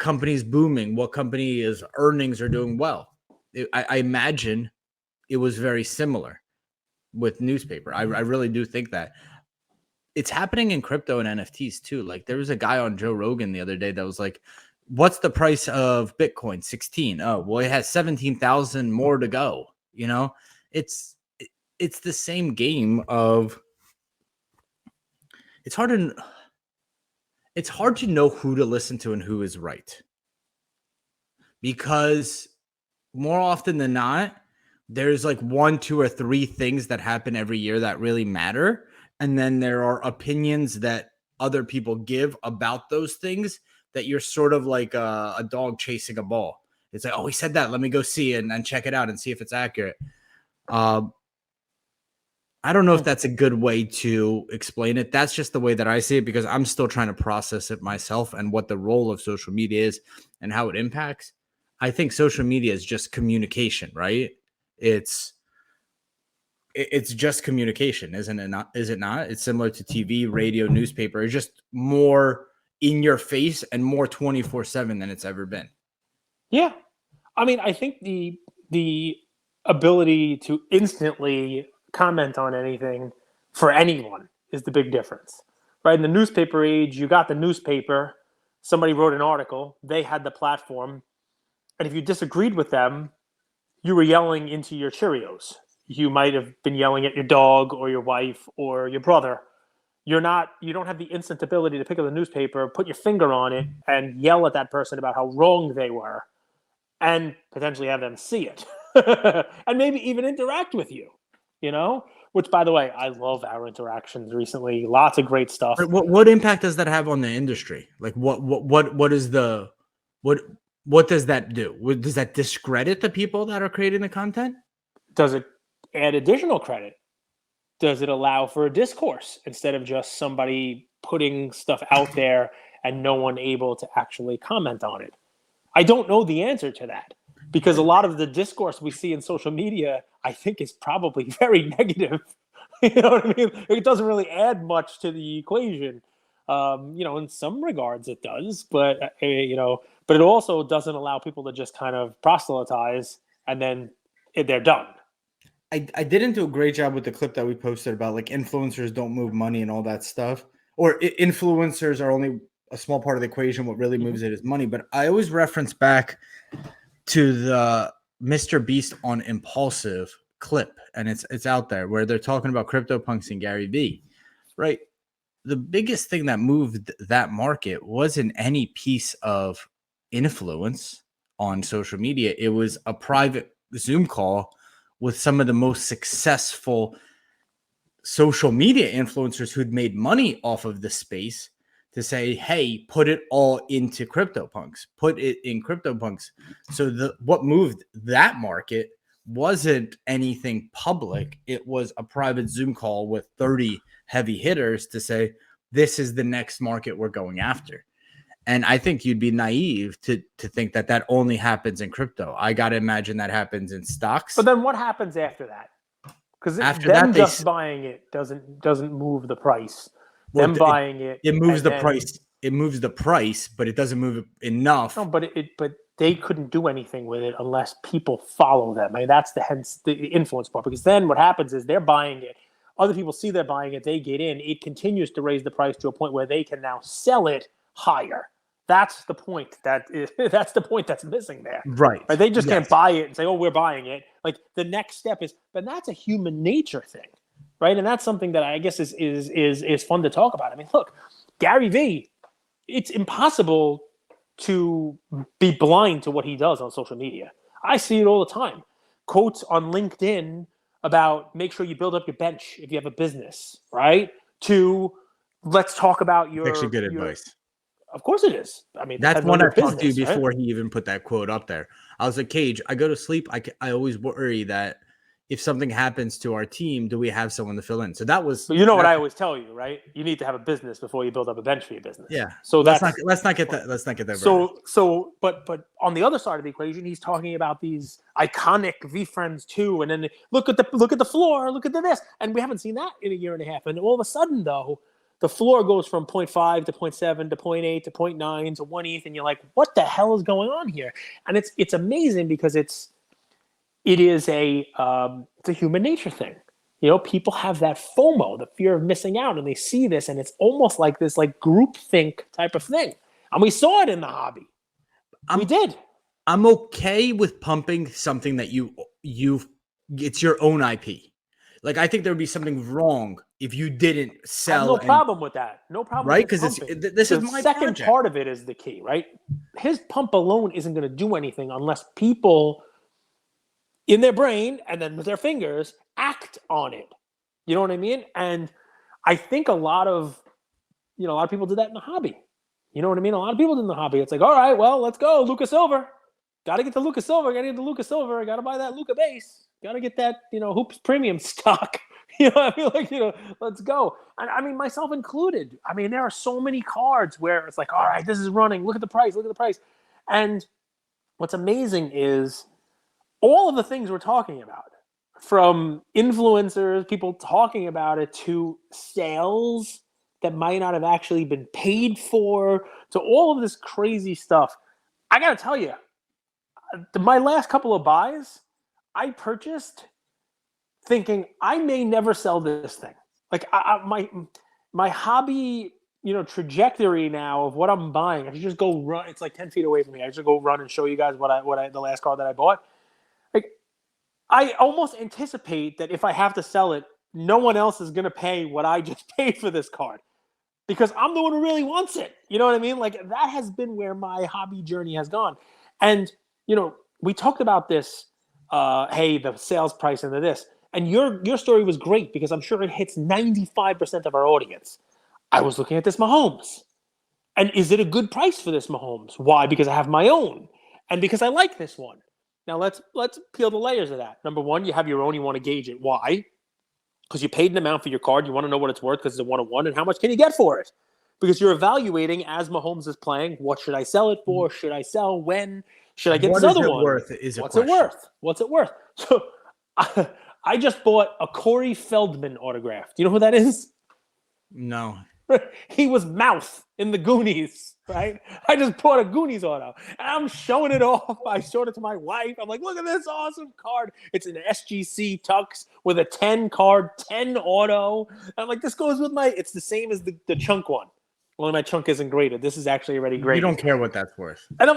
[SPEAKER 1] company's booming, what company's earnings are doing well. I imagine it was very similar with newspaper. I really do think that it's happening in crypto and NFTs too. Like there was a guy on Joe Rogan the other day that was like, what's the price of Bitcoin? 16. Oh, well, it has 17,000 more to go. It's the same game of it's hard to know who to listen to and who is right. Because more often than not, there's like 1, 2, or 3 things that happen every year that really matter. And then there are opinions that other people give about those things that you're sort of like a dog chasing a ball. It's like, oh, he said that. Let me go see and check it out and see if it's accurate. I don't know if that's a good way to explain it. That's just the way that I see it because I'm still trying to process it myself and what the role of social media is and how it impacts. I think social media is just communication, right? It's just communication, isn't it not? Is it not? It's similar to TV, radio, newspaper. It's just more in your face and more 24/7 than it's ever been.
[SPEAKER 2] Yeah. I mean, I think the ability to instantly comment on anything for anyone is the big difference. Right? In the newspaper age, you got the newspaper, somebody wrote an article, they had the platform, and if you disagreed with them, you were yelling into your Cheerios. You might have been yelling at your dog or your wife or your brother. You don't have the instant ability to pick up the newspaper, put your finger on it, and yell at that person about how wrong they were, and potentially have them see it, and maybe even interact with you. Which, by the way, I love our interactions recently. Lots of great stuff.
[SPEAKER 1] What impact does that have on the industry? Like, what is the what does that do? Does that discredit the people that are creating the content?
[SPEAKER 2] Does it add additional credit? Does it allow for a discourse instead of just somebody putting stuff out there and no one able to actually comment on it? I don't know the answer to that because a lot of the discourse we see in social media, I think, is probably very negative. You know what I mean? It doesn't really add much to the equation. In some regards it does, but but it also doesn't allow people to just kind of proselytize and then they're done.
[SPEAKER 1] I didn't do a great job with the clip that we posted about like influencers don't move money and all that stuff, or influencers are only a small part of the equation. What really moves it is money. But I always reference back to the Mr. Beast on Impulsive clip, and it's out there where they're talking about CryptoPunks and Gary Vee, right? The biggest thing that moved that market wasn't any piece of influence on social media. It was a private Zoom call with some of the most successful social media influencers who'd made money off of the space to say, hey, put it all into CryptoPunks, put it in CryptoPunks. So what moved that market wasn't anything public. It was a private Zoom call with 30 heavy hitters to say, this is the next market we're going after. And I think you'd be naive to think that only happens in crypto. I got to imagine that happens in stocks.
[SPEAKER 2] But then what happens after that? Because
[SPEAKER 1] after that,
[SPEAKER 2] just buying it doesn't move the price.
[SPEAKER 1] Well,
[SPEAKER 2] buying it
[SPEAKER 1] moves the price it moves the price, but it doesn't move it enough.
[SPEAKER 2] No, but they couldn't do anything with it unless people follow them. I mean, that's hence the influence part. Because then what happens is they're buying it. Other people see they're buying it. They get in. It continues to raise the price to a point where they can now sell it higher. That's the point. That's the point that's missing there.
[SPEAKER 1] Right.
[SPEAKER 2] They just can't buy it and say, "Oh, we're buying it." Like the next step is, but that's a human nature thing, right? And that's something that I guess is fun to talk about. I mean, look, Gary Vee. It's impossible to be blind to what he does on social media. I see it all the time. Quotes on LinkedIn about make sure you build up your bench if you have a business, right? To let's talk about your
[SPEAKER 1] actually good advice.
[SPEAKER 2] Of course it is. I mean,
[SPEAKER 1] that's one I talked to you before
[SPEAKER 2] right?
[SPEAKER 1] he even put that quote up there. I was like, Cage, I go to sleep. I always worry that if something happens to our team, do we have someone to fill in? So that was.
[SPEAKER 2] But you know what I always tell you, right? You need to have a business before you build up a bench for your business.
[SPEAKER 1] Yeah.
[SPEAKER 2] So
[SPEAKER 1] let's not get that. Let's not get that.
[SPEAKER 2] But on the other side of the equation, he's talking about these iconic VeeFriends too, and then look at the floor, look at this, and we haven't seen that in a year and a half. And all of a sudden, though, the floor goes from 0.5 to 0.7 to 0.8 to 0.9 to 1 ETH, and you're like, what the hell is going on here? And it's amazing because it is a human nature thing. You know, people have that FOMO, the fear of missing out, and they see this, and it's almost like this like groupthink type of thing. And we saw it in the hobby. We did.
[SPEAKER 1] I'm okay with pumping something that it's your own IP. Like, I think there would be something wrong if you didn't sell.
[SPEAKER 2] I have no problem with that. No problem.
[SPEAKER 1] Right? Because this is my
[SPEAKER 2] second
[SPEAKER 1] project.
[SPEAKER 2] Part of it is the key, right? His pump alone isn't going to do anything unless people in their brain and then with their fingers act on it. You know what I mean? And I think a lot of people did that in the hobby. You know what I mean? A lot of people did in the hobby. It's like, all right, well, let's go. Luka Silver. Got to get the Luka Silver. Got to get the Luka Silver. Got to buy that Luka base. Got to get that, Hoops premium stock. I feel like, let's go. And I mean, myself included. I mean, there are so many cards where it's like, all right, this is running. Look at the price. Look at the price. And what's amazing is all of the things we're talking about, from influencers, people talking about it, to sales that might not have actually been paid for, to all of this crazy stuff. I got to tell you, my last couple of buys, I purchased thinking I may never sell this thing. Like my hobby, trajectory now of what I'm buying. I should just go run. It's like 10 feet away from me. I should go run and show you guys the last card that I bought. Like, I almost anticipate that if I have to sell it, no one else is going to pay what I just paid for this card, because I'm the one who really wants it. You know what I mean? Like, that has been where my hobby journey has gone. And, we talked about this, hey, the sales price and this. And your story was great because I'm sure it hits 95% of our audience. I was looking at this Mahomes. And is it a good price for this Mahomes? Why? Because I have my own. And because I like this one. Now, let's peel the layers of that. Number one, you have your own. You want to gauge it. Why? Because you paid an amount for your card. You want to know what it's worth because it's a one-on-one. And how much can you get for it? Because you're evaluating as Mahomes is playing, what should I sell it for? Should I sell? When? Should I get this other one?
[SPEAKER 1] What's
[SPEAKER 2] it worth? What's it worth? So I just bought a Corey Feldman autograph. Do you know who that is?
[SPEAKER 1] No.
[SPEAKER 2] He was Mouth in the Goonies, right? I just bought a Goonies auto, and I'm showing it off. I showed it to my wife. I'm like, look at this awesome card. It's an SGC Tux with a 10 card, 10 auto. And I'm like, this goes with it's the same as the chunk one. Well, my chunk isn't graded. This is actually already graded.
[SPEAKER 1] You don't care what that's worth.
[SPEAKER 2] And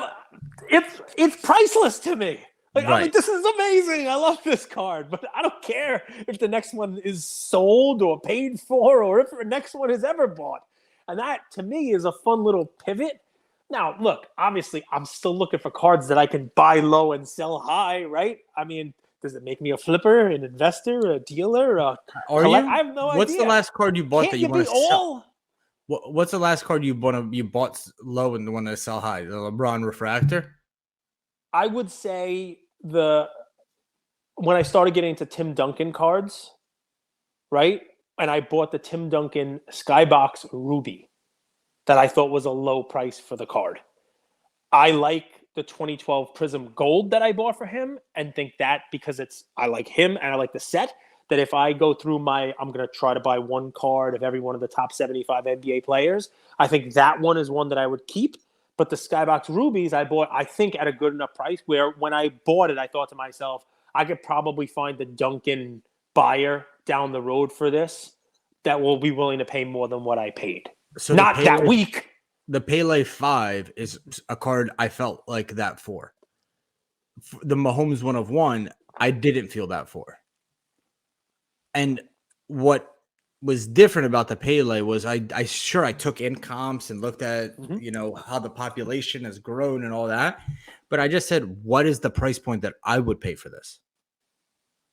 [SPEAKER 2] it's priceless to me. Like,
[SPEAKER 1] right.
[SPEAKER 2] I'm like, this is amazing. I love this card, but I don't care if the next one is sold or paid for, or if the next one is ever bought. And that, to me, is a fun little pivot. Now, look, obviously, I'm still looking for cards that I can buy low and sell high, right? I mean, does it make me a flipper, an investor, a dealer?
[SPEAKER 1] Are you?
[SPEAKER 2] I have no idea.
[SPEAKER 1] What's the last card you bought that you want to sell?
[SPEAKER 2] All...
[SPEAKER 1] What's the last card you bought low and the one that sell high? The LeBron Refractor?
[SPEAKER 2] I would say when I started getting into Tim Duncan cards, right? And I bought the Tim Duncan Skybox Ruby that I thought was a low price for the card. I like the 2012 Prism Gold that I bought for him and think that because I like him and I like the set, that if I go through I'm going to try to buy one card of every one of the top 75 NBA players. I think that one is one that I would keep. But the Skybox Rubies I bought, I think, at a good enough price where when I bought it, I thought to myself, I could probably find the Duncan buyer down the road for this that will be willing to pay more than what I paid.
[SPEAKER 1] So
[SPEAKER 2] not that week.
[SPEAKER 1] The Pele 5 is a card I felt like that for. The Mahomes 1/1, I didn't feel that for. And what was different about the Pele was I took in comps and looked at how the population has grown and all that, but I just said, what is the price point that I would pay for this?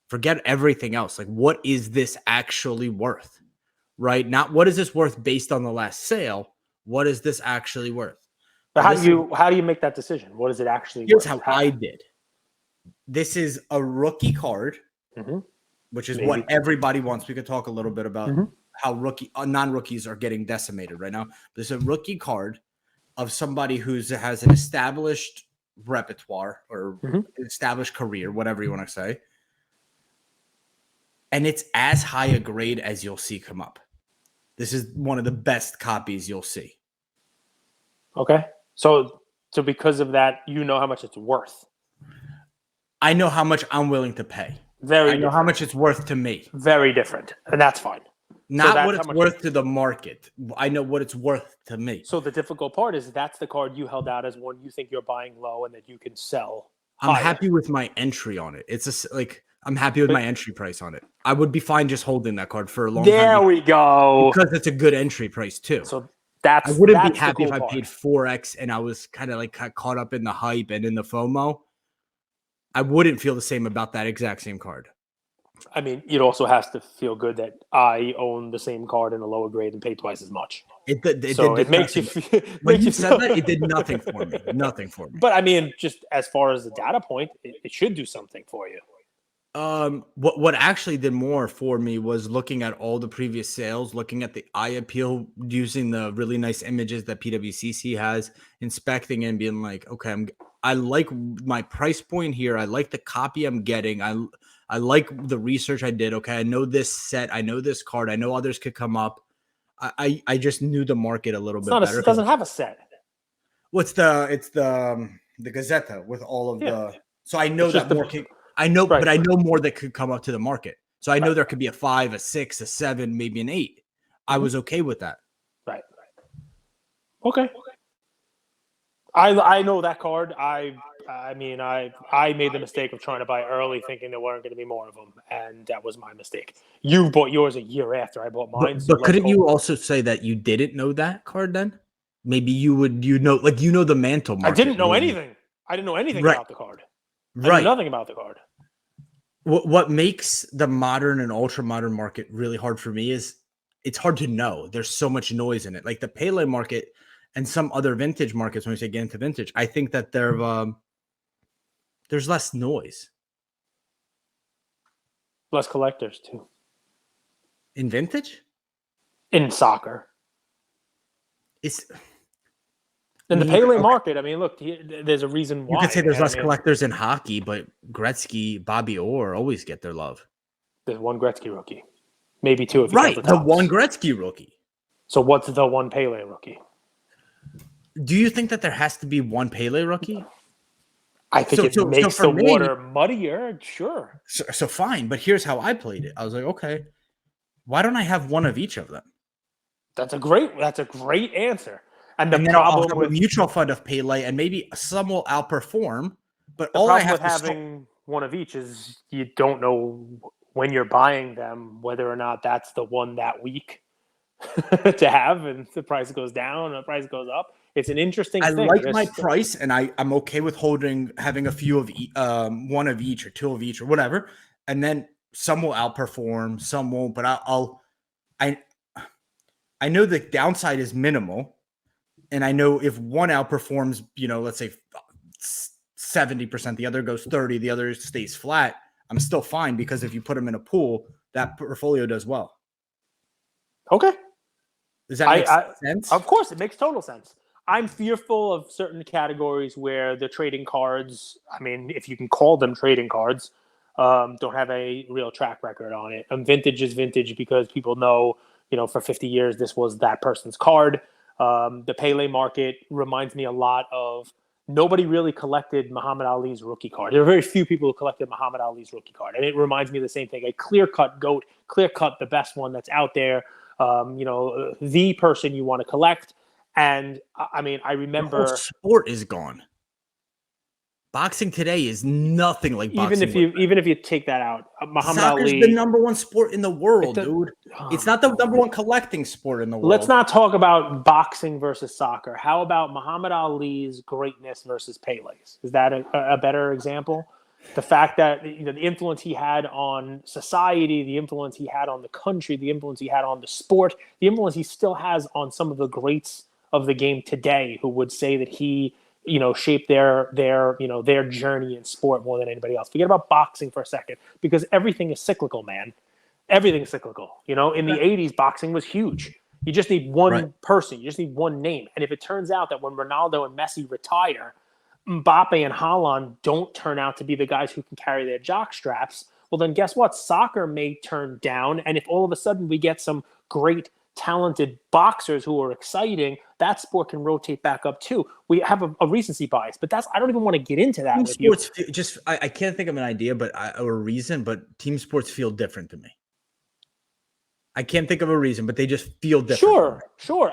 [SPEAKER 1] Forget everything else. Like, what is this actually worth? Right? Not what is this worth based on the last sale? What is this actually worth?
[SPEAKER 2] But how do you make that decision? What is it actually
[SPEAKER 1] here's
[SPEAKER 2] worth?
[SPEAKER 1] How I did. This is a rookie card. Which is what everybody wants. We could talk a little bit about how non-rookies are getting decimated right now. There's a rookie card of somebody who has an established repertoire or established career, whatever you want to say. And it's as high a grade as you'll see come up. This is one of the best copies you'll see.
[SPEAKER 2] Okay. So because of that, you know how much it's worth.
[SPEAKER 1] I know how much I'm willing to pay. I know how much it's worth to me.
[SPEAKER 2] Very different. And that's fine.
[SPEAKER 1] Not what it's worth to the market. I know what it's worth to me.
[SPEAKER 2] So the difficult part is that's the card you held out as one you think you're buying low and that you can sell.
[SPEAKER 1] I'm happy with my entry on it. I'm happy with my entry price on it. I would be fine just holding that card for a long time.
[SPEAKER 2] There we go.
[SPEAKER 1] Because it's a good entry price too.
[SPEAKER 2] So
[SPEAKER 1] I wouldn't be happy if I paid 4x and I was kind of like caught up in the hype and in the FOMO. I wouldn't feel the same about that exact same card.
[SPEAKER 2] I mean, it also has to feel good that I own the same card in a lower grade and pay twice as much.
[SPEAKER 1] It
[SPEAKER 2] makes you feel.
[SPEAKER 1] When you said that, it did nothing for me. Nothing for me.
[SPEAKER 2] But I mean, just as far as the data point, it should do something for you.
[SPEAKER 1] What actually did more for me was looking at all the previous sales, looking at the eye appeal, using the really nice images that PWCC has, inspecting and being like, okay, I like my price point here. I like the copy I'm getting. I like the research I did. Okay, I know this set. I know this card. I know others could come up. I just knew the market a little bit better.
[SPEAKER 2] It doesn't have a set.
[SPEAKER 1] It's the Gazzetta with all of the. So I know that more. I know, right. But I know more that could come up to the market. So I know there could be a 5, a 6, a 7, maybe an 8. I was okay with that.
[SPEAKER 2] Right. Okay. I know that card. I mean, I made the mistake of trying to buy early, thinking there weren't going to be more of them, and that was my mistake. You bought yours a year after I bought mine.
[SPEAKER 1] But couldn't you also say that you didn't know that card then? Maybe you know the mantle market.
[SPEAKER 2] I didn't know anything. I didn't know anything about the card. I knew nothing about the card.
[SPEAKER 1] What makes the modern and ultra modern market really hard for me is it's hard to know. There's so much noise in it. Like the Pele market and some other vintage markets, when we say get into vintage, I think that there's less noise.
[SPEAKER 2] Less collectors too.
[SPEAKER 1] In vintage?
[SPEAKER 2] In soccer. In the Pele market, I mean, look, there's a reason why.
[SPEAKER 1] You could say there's less collectors in hockey, but Gretzky, Bobby Orr always get their love.
[SPEAKER 2] There's one Gretzky rookie. Maybe two if you
[SPEAKER 1] count the one Gretzky rookie.
[SPEAKER 2] So what's the one Pele rookie?
[SPEAKER 1] Do you think that there has to be one Pele rookie?
[SPEAKER 2] I think it makes the water muddier, sure.
[SPEAKER 1] So fine, but here's how I played it. I was like, okay, why don't I have one of each of them?
[SPEAKER 2] That's a great answer. And
[SPEAKER 1] then I'll have a mutual fund of Pele, and maybe some will outperform. But all I have
[SPEAKER 2] with having one of each is you don't know when you're buying them whether or not that's the one that week to have, and the price goes down, and the price goes up. It's an interesting thing.
[SPEAKER 1] I like my price, and I'm okay with having a few of one of each or two of each or whatever. And then some will outperform, some won't. But I know the downside is minimal. And I know if one outperforms, let's say 70%, the other goes 30%, the other stays flat, I'm still fine because if you put them in a pool, that portfolio does well.
[SPEAKER 2] Okay.
[SPEAKER 1] Does that make sense?
[SPEAKER 2] Of course, it makes total sense. I'm fearful of certain categories where the trading cards, I mean, if you can call them trading cards, don't have a real track record on it. Vintage is vintage because people know, for 50 years, this was that person's card. The Pele market reminds me a lot of nobody really collected Muhammad Ali's rookie card. There are very few people who collected Muhammad Ali's rookie card. And it reminds me of the same thing, a clear-cut GOAT, clear-cut the best one that's out there, the person you want to collect. And I mean, I remember
[SPEAKER 1] the whole sport is gone. Boxing today is nothing like boxing.
[SPEAKER 2] Even if you take that out, Muhammad
[SPEAKER 1] Soccer's
[SPEAKER 2] Ali,
[SPEAKER 1] the number one sport in the world, dude. It's not the number one collecting sport in the world.
[SPEAKER 2] Let's not talk about boxing versus soccer. How about Muhammad Ali's greatness versus Pele's? Is that a better example? The fact that the influence he had on society, the influence he had on the country, the influence he had on the sport, the influence he still has on some of the greats of the game today, who would say that he shaped their journey in sport more than anybody else. Forget about boxing for a second, because everything is cyclical, man. Everything is cyclical. In the 80s, boxing was huge. You just need one person. You just need one name. And if it turns out that when Ronaldo and Messi retire, Mbappe and Haaland don't turn out to be the guys who can carry their jock straps, well, then guess what? Soccer may turn down. And if all of a sudden we get some great talented boxers who are exciting, that sport can rotate back up too. We have a recency bias, but I don't even want to get into that with
[SPEAKER 1] sports you. I can't think of an idea, or a reason, but team sports feel different to me. I can't think of a reason, but they just feel different.
[SPEAKER 2] Sure.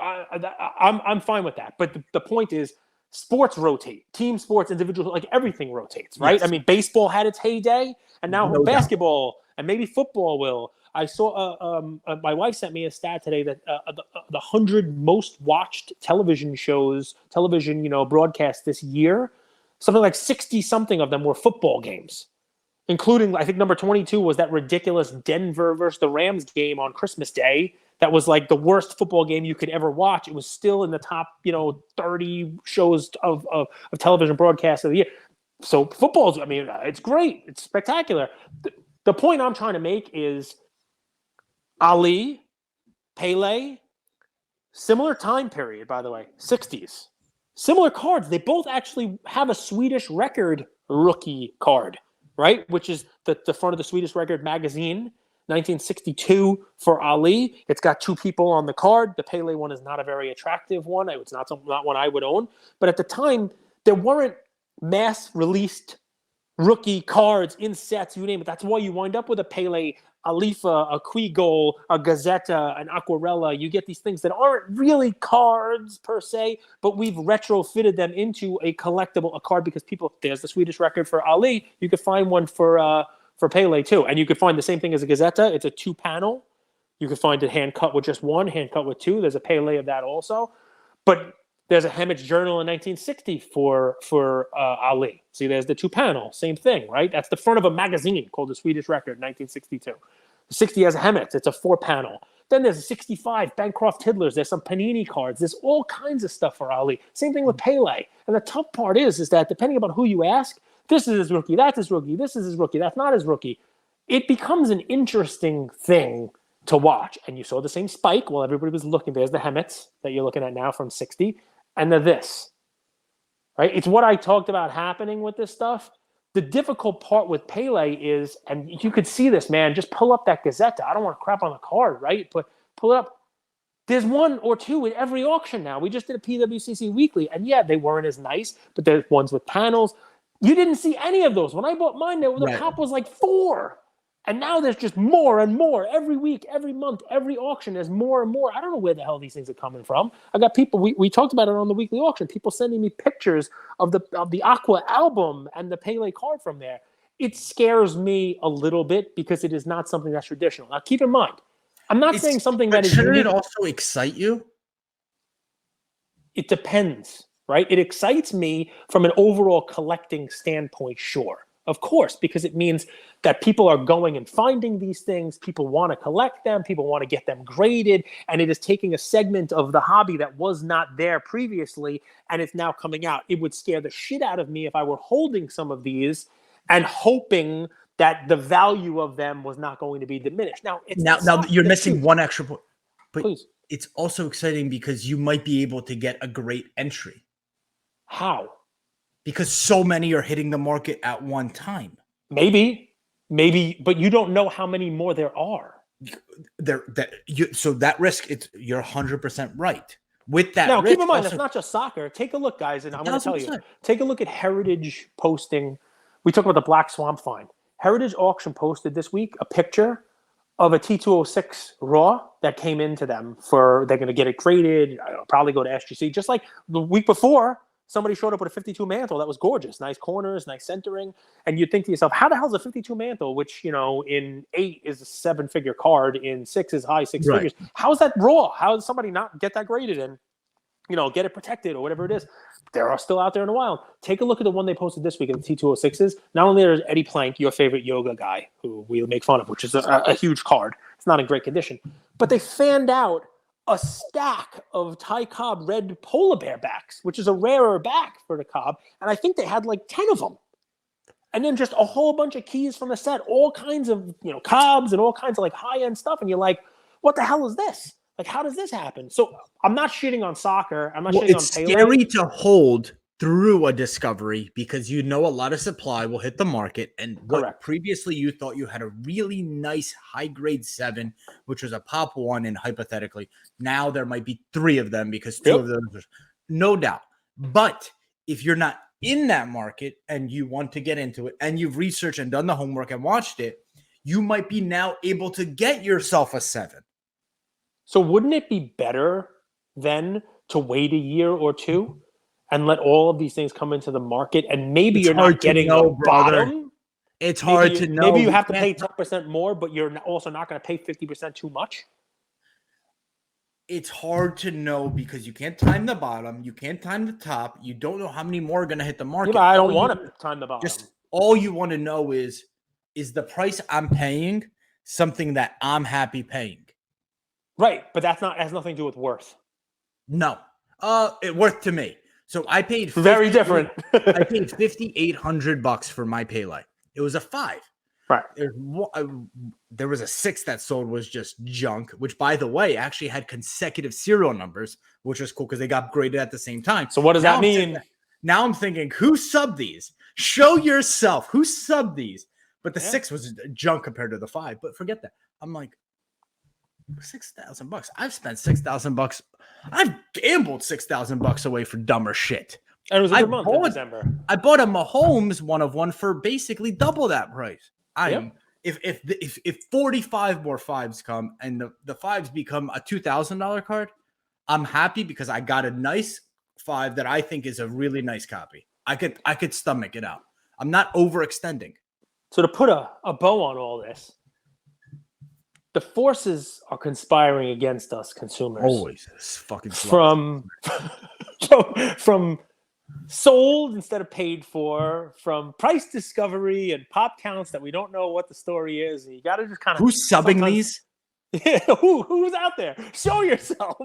[SPEAKER 2] I'm fine with that. But the point is, sports rotate. Team sports, individual, like everything rotates, right? Yes. I mean, baseball had its heyday, and now basketball and maybe football will. I saw my wife sent me a stat today that the 100 most watched television broadcasts this year, something like 60 something of them were football games, including, I think number 22 was that ridiculous Denver versus the Rams game on Christmas Day. That was like the worst football game you could ever watch. It was still in the top, 30 shows of television broadcasts of the year. So football's, I mean, it's great. It's spectacular. The point I'm trying to make is Ali, Pele, similar time period, by the way, 60s. Similar cards. They both actually have a Swedish record rookie card, right? Which is the front of the Swedish Record magazine, 1962 for Ali. It's got two people on the card. The Pele one is not a very attractive one. It's not one I would own. But at the time, there weren't mass-released rookie cards in sets, you name it. That's why you wind up with a Pele, a Lifa, a Quigol, a Gazzetta, an Aquarella. You get these things that aren't really cards per se, but we've retrofitted them into a collectible, a card, because there's the Swedish record for Ali. You could find one for Pele too. And you could find the same thing as a Gazzetta. It's a 2-panel. You could find it hand cut with just one, hand cut with two. There's a Pele of that also. But there's a Hemmets Journal in 1960 for Ali. See, there's the 2-panel, same thing, right? That's the front of a magazine called the Swedish Record, 1962. 60 has a Hemmets. It's a 4-panel. Then there's a 65 Bancroft Tiddlers. There's some Panini cards. There's all kinds of stuff for Ali. Same thing with Pele. And the tough part is that depending upon who you ask, this is his rookie, that's his rookie, this is his rookie, that's not his rookie. It becomes an interesting thing to watch. And you saw the same spike while everybody was looking. There's the Hemmets that you're looking at now from 60. And this, right? It's what I talked about happening with this stuff. The difficult part with Pele is, and you could see this, man, just pull up that Gazzetta. I don't want to crap on the card, right? But pull it up. There's one or two in every auction now. We just did a PWCC Weekly, and yeah, they weren't as nice, but there's ones with panels. You didn't see any of those. When I bought mine, the top was like 4. And now there's just more and more. Every week, every month, every auction, there's more and more. I don't know where the hell these things are coming from. I got people, we talked about it on the weekly auction, people sending me pictures of the Aqua album and the Pele card from there. It scares me a little bit because it is not something that's traditional. Now, keep in mind, I'm not saying something that is
[SPEAKER 1] shouldn't it also excite you?
[SPEAKER 2] It depends, right? It excites me from an overall collecting standpoint, sure. Of course, because it means that people are going and finding these things. People want to collect them. People want to get them graded. And it is taking a segment of the hobby that was not there previously, and it's now coming out. It would scare the shit out of me if I were holding some of these and hoping that the value of them was not going to be diminished. Now
[SPEAKER 1] you're missing one extra point. But
[SPEAKER 2] please.
[SPEAKER 1] It's also exciting because you might be able to get a great entry.
[SPEAKER 2] How?
[SPEAKER 1] Because so many are hitting the market at one time.
[SPEAKER 2] Maybe. Maybe, but you don't know how many more there are.
[SPEAKER 1] So that risk, you're 100% right. With that
[SPEAKER 2] Now,
[SPEAKER 1] risk,
[SPEAKER 2] keep in mind,
[SPEAKER 1] also,
[SPEAKER 2] that's not just soccer. Take a look, guys, and I'm going to tell you.
[SPEAKER 1] 1000%.
[SPEAKER 2] Take a look at Heritage posting. We talk about the Black Swamp find. Heritage Auction posted this week a picture of a T206 Raw that came into them they're going to get it graded, probably go to SGC. Just like the week before, somebody showed up with a 52 mantle that was gorgeous, nice corners, nice centering. And you'd think to yourself, how the hell is a 52 mantle, which, in 8 is a 7-figure card, in 6 is high 6
[SPEAKER 1] Right.
[SPEAKER 2] figures? How's that raw? How does somebody not get that graded and, get it protected or whatever it is? They're still out there in the wild. Take a look at the one they posted this week in the T206s. Not only there's Eddie Plank, your favorite yoga guy, who we make fun of, which is a huge card. It's not in great condition. But they fanned out a stack of Ty Cobb red polar bear backs, which is a rarer back for the Cobb. And I think they had like 10 of them. And then just a whole bunch of keys from the set, all kinds of, Cobbs and all kinds of like high-end stuff. And you're like, what the hell is this? Like, how does this happen? So I'm not shitting on soccer. I'm not shitting on
[SPEAKER 1] It's
[SPEAKER 2] Pele.
[SPEAKER 1] scary to hold through a discovery because a lot of supply will hit the market. And what
[SPEAKER 2] Correct.
[SPEAKER 1] previously you thought you had a really nice high-grade 7, which was a pop 1, and hypothetically, now there might be 3 of them because 2 of those are no doubt. But if you're not in that market and you want to get into it and you've researched and done the homework and watched it, you might be now able to get yourself a 7.
[SPEAKER 2] So wouldn't it be better then to wait a year or 2 and let all of these things come into the market? And maybe
[SPEAKER 1] It's
[SPEAKER 2] you're
[SPEAKER 1] hard
[SPEAKER 2] not
[SPEAKER 1] to
[SPEAKER 2] getting
[SPEAKER 1] know,
[SPEAKER 2] a
[SPEAKER 1] brother.
[SPEAKER 2] bottom.
[SPEAKER 1] It's hard to know.
[SPEAKER 2] Maybe you have to pay 10% more, but you're also not going to pay 50% too much.
[SPEAKER 1] It's hard to know because you can't time the bottom, you can't time the top, you don't know how many more are going to hit the market.
[SPEAKER 2] Yeah, but I don't want to time the bottom.
[SPEAKER 1] Just all you want to know is the price I'm paying something that I'm happy paying?
[SPEAKER 2] Right, but has nothing to do with worth.
[SPEAKER 1] No, it worth to me. So I paid
[SPEAKER 2] very different.
[SPEAKER 1] I paid $5,800 for my Pele. It was a 5.
[SPEAKER 2] Right.
[SPEAKER 1] There was a 6 that sold was just junk, which, by the way, actually had consecutive serial numbers, which was cool because they got graded at the same time.
[SPEAKER 2] So what does that mean?
[SPEAKER 1] Now I'm thinking, who subbed these? Show yourself. Who subbed these? But the 6 was junk compared to the 5. But forget that. I'm like, $6,000. I've spent $6,000. I've gambled $6,000 away for dumber shit.
[SPEAKER 2] And it was a good month in December.
[SPEAKER 1] I bought a Mahomes 1-of-1 for basically double that price. If 45 more 5s come and the 5s become a $2,000 card, I'm happy because I got a nice 5 that I think is a really nice copy. I could stomach it out. I'm not overextending.
[SPEAKER 2] So to put a bow on all this, the forces are conspiring against us consumers.
[SPEAKER 1] Always fucking
[SPEAKER 2] from sold instead of paid for, from price discovery and pop counts that we don't know what the story is. And you got to just kind of
[SPEAKER 1] who's subbing these?
[SPEAKER 2] Yeah, who's out there? Show yourself.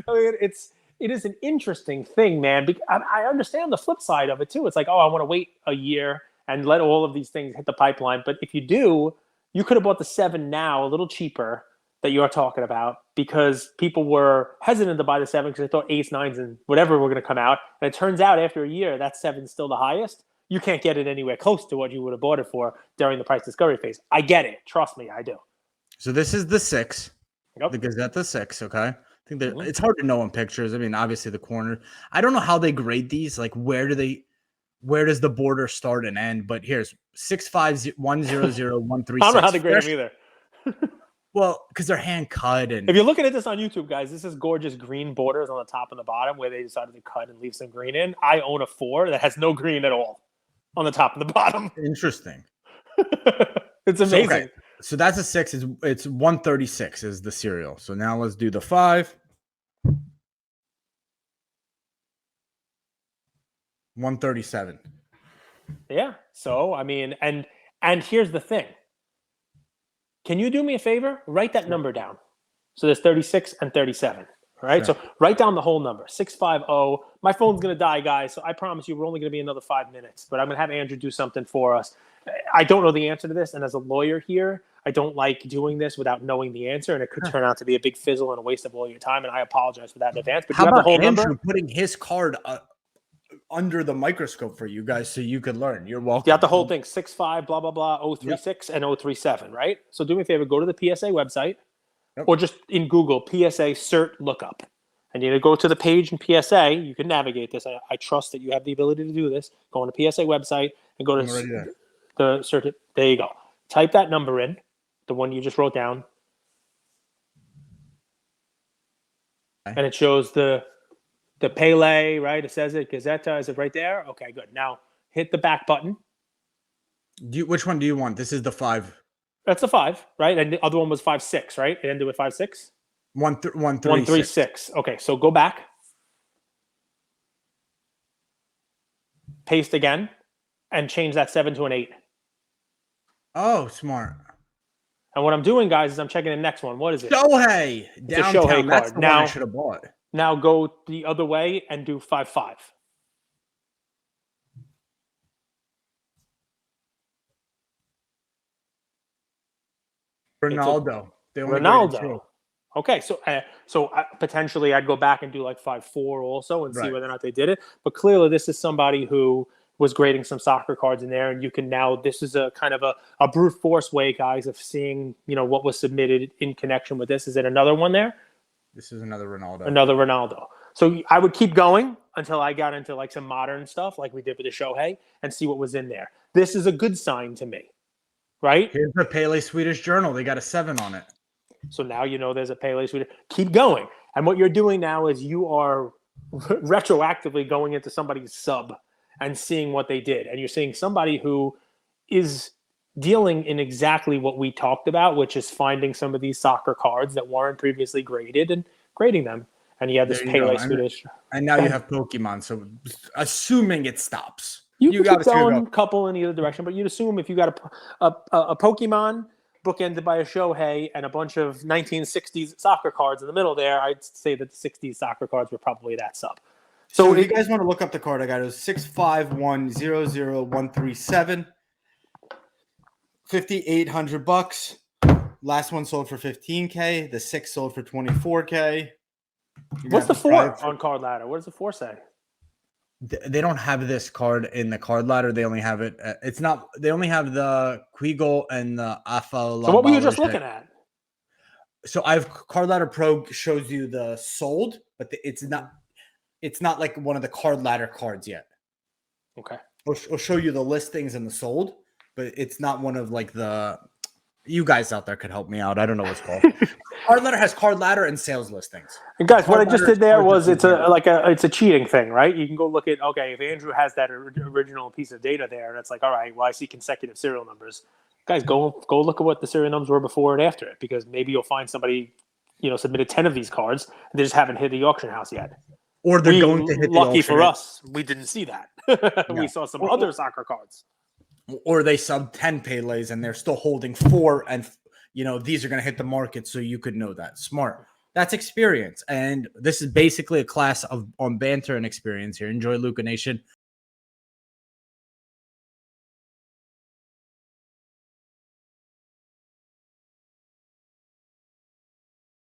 [SPEAKER 2] I mean, it is an interesting thing, man. Because I understand the flip side of it too. It's like, I want to wait a year and let all of these things hit the pipeline. But if you do, you could have bought the 7 now a little cheaper that you're talking about because people were hesitant to buy the 7 because they thought 8s, 9s, and whatever were going to come out. And it turns out after a year, that 7's still the highest. You can't get it anywhere close to what you would have bought it for during the price discovery phase. I get it. Trust me, I do.
[SPEAKER 1] So this is the 6.
[SPEAKER 2] Yep.
[SPEAKER 1] The Gazette, the 6, okay? I think that it's hard to know in pictures. I mean, obviously the corner. I don't know how they grade these. Like, where does the border start and end? But here's 65100-136.
[SPEAKER 2] I don't know how to grade them either.
[SPEAKER 1] Well, because they're hand cut, and
[SPEAKER 2] if you're looking at this on YouTube, guys, this is gorgeous green borders on the top and the bottom where they decided to cut and leave some green in. I own a 4 that has no green at all on the top and the bottom.
[SPEAKER 1] Interesting.
[SPEAKER 2] It's amazing.
[SPEAKER 1] Okay. So that's a 6. It's 136 is the serial. So now let's do the 5. 137.
[SPEAKER 2] Yeah. So I mean, and here's the thing. Can you do me a favor? Write that number down. So there's 36 and 37. All right.
[SPEAKER 1] Sure.
[SPEAKER 2] So write down the whole number. 650. My phone's gonna die, guys. So I promise you, we're only gonna be another 5 minutes. But I'm gonna have Andrew do something for us. I don't know the answer to this, and as a lawyer here, I don't like doing this without knowing the answer, and it could turn out to be a big fizzle and a waste of all your time. And I apologize for that in advance. But
[SPEAKER 1] how
[SPEAKER 2] you have
[SPEAKER 1] about
[SPEAKER 2] the whole
[SPEAKER 1] Andrew
[SPEAKER 2] number?
[SPEAKER 1] putting his card under the microscope for you guys so you could learn. You're welcome.
[SPEAKER 2] You got the whole thing, 6'5", blah, blah, blah, 036 and 037, right? So do me a favor, go to the PSA website or just in Google, PSA cert lookup. And you go to the page in PSA. You can navigate this. I trust that you have the ability to do this. Go on the PSA website and go to the cert. There you go. Type that number in, the one you just wrote down. And it shows the Pele, right? It says it. Gazzetta, is it right there? Okay, good. Now hit the back button.
[SPEAKER 1] Which one do you want? This is the 5.
[SPEAKER 2] That's the 5, right? And the other one was 5.6, right? It ended with 5.6.
[SPEAKER 1] 136.
[SPEAKER 2] Okay, so go back. Paste again, and change that 7 to an 8.
[SPEAKER 1] Oh, smart.
[SPEAKER 2] And what I'm doing, guys, is I'm checking the next one. What is it?
[SPEAKER 1] Shohei.
[SPEAKER 2] It's a Shohei
[SPEAKER 1] That's
[SPEAKER 2] card.
[SPEAKER 1] the
[SPEAKER 2] Now
[SPEAKER 1] one I should have bought.
[SPEAKER 2] Now go the other way and do 5.5.
[SPEAKER 1] Ronaldo.
[SPEAKER 2] Ronaldo. Okay, so potentially I'd go back and do like 5.4 also and see whether or not they did it. But clearly this is somebody who was grading some soccer cards in there, and you can now, this is a kind of a brute force way, guys, of seeing, what was submitted in connection with this. Is it another one there?
[SPEAKER 1] This is another Ronaldo.
[SPEAKER 2] Another Ronaldo. So I would keep going until I got into like some modern stuff like we did with the Shohei and see what was in there. This is a good sign to me, right?
[SPEAKER 1] Here's the Pele Swedish Journal. They got a 7 on it.
[SPEAKER 2] So now there's a Pele Swedish. Keep going. And what you're doing now is you are retroactively going into somebody's sub and seeing what they did. And you're seeing somebody who is dealing in exactly what we talked about, which is finding some of these soccer cards that weren't previously graded and grading them. And you have this Pele Swedish.
[SPEAKER 1] And now you have Pokemon. So assuming it stops.
[SPEAKER 2] You got to go a couple in either direction, but you'd assume if you got a Pokemon bookended by a Shohei and a bunch of 1960s soccer cards in the middle there, I'd say that the 60s soccer cards were probably that sub.
[SPEAKER 1] So if you guys want to look up the card, I got it was 651000137, $5,800. Last one sold for $15K. The 6 sold for $24K.
[SPEAKER 2] What's the 4 on Card Ladder? What does the 4 say?
[SPEAKER 1] They don't have this card in the Card Ladder. They only have it. It's not. They only have the Quigo and the Afa.
[SPEAKER 2] So what were you just looking at?
[SPEAKER 1] So I've Card Ladder Pro shows you the sold, but it's not. It's not like one of the Card Ladder cards yet.
[SPEAKER 2] Okay.
[SPEAKER 1] It'll show you the listings and the sold, but it's not one of like the. You guys out there could help me out. I don't know what's called. Card Ladder has Card Ladder and sales listings.
[SPEAKER 2] And guys, what I just did there was it's a cheating thing, right? You can go look at, okay, if Andrew has that original piece of data there, and it's like, all right, well, I see consecutive serial numbers. Guys, go look at what the serial numbers were before and after it, because maybe you'll find somebody, submitted 10 of these cards and they just haven't hit the auction house yet.
[SPEAKER 1] Or they're going to hit the
[SPEAKER 2] lucky
[SPEAKER 1] auction
[SPEAKER 2] for
[SPEAKER 1] house.
[SPEAKER 2] us, we didn't see that. We saw some other soccer cards.
[SPEAKER 1] Or they sub 10 Pele's and they're still holding 4 and these are going to hit the market, so you could know that. Smart. That's experience. And this is basically a class on banter and experience here. Enjoy, Luca Nation.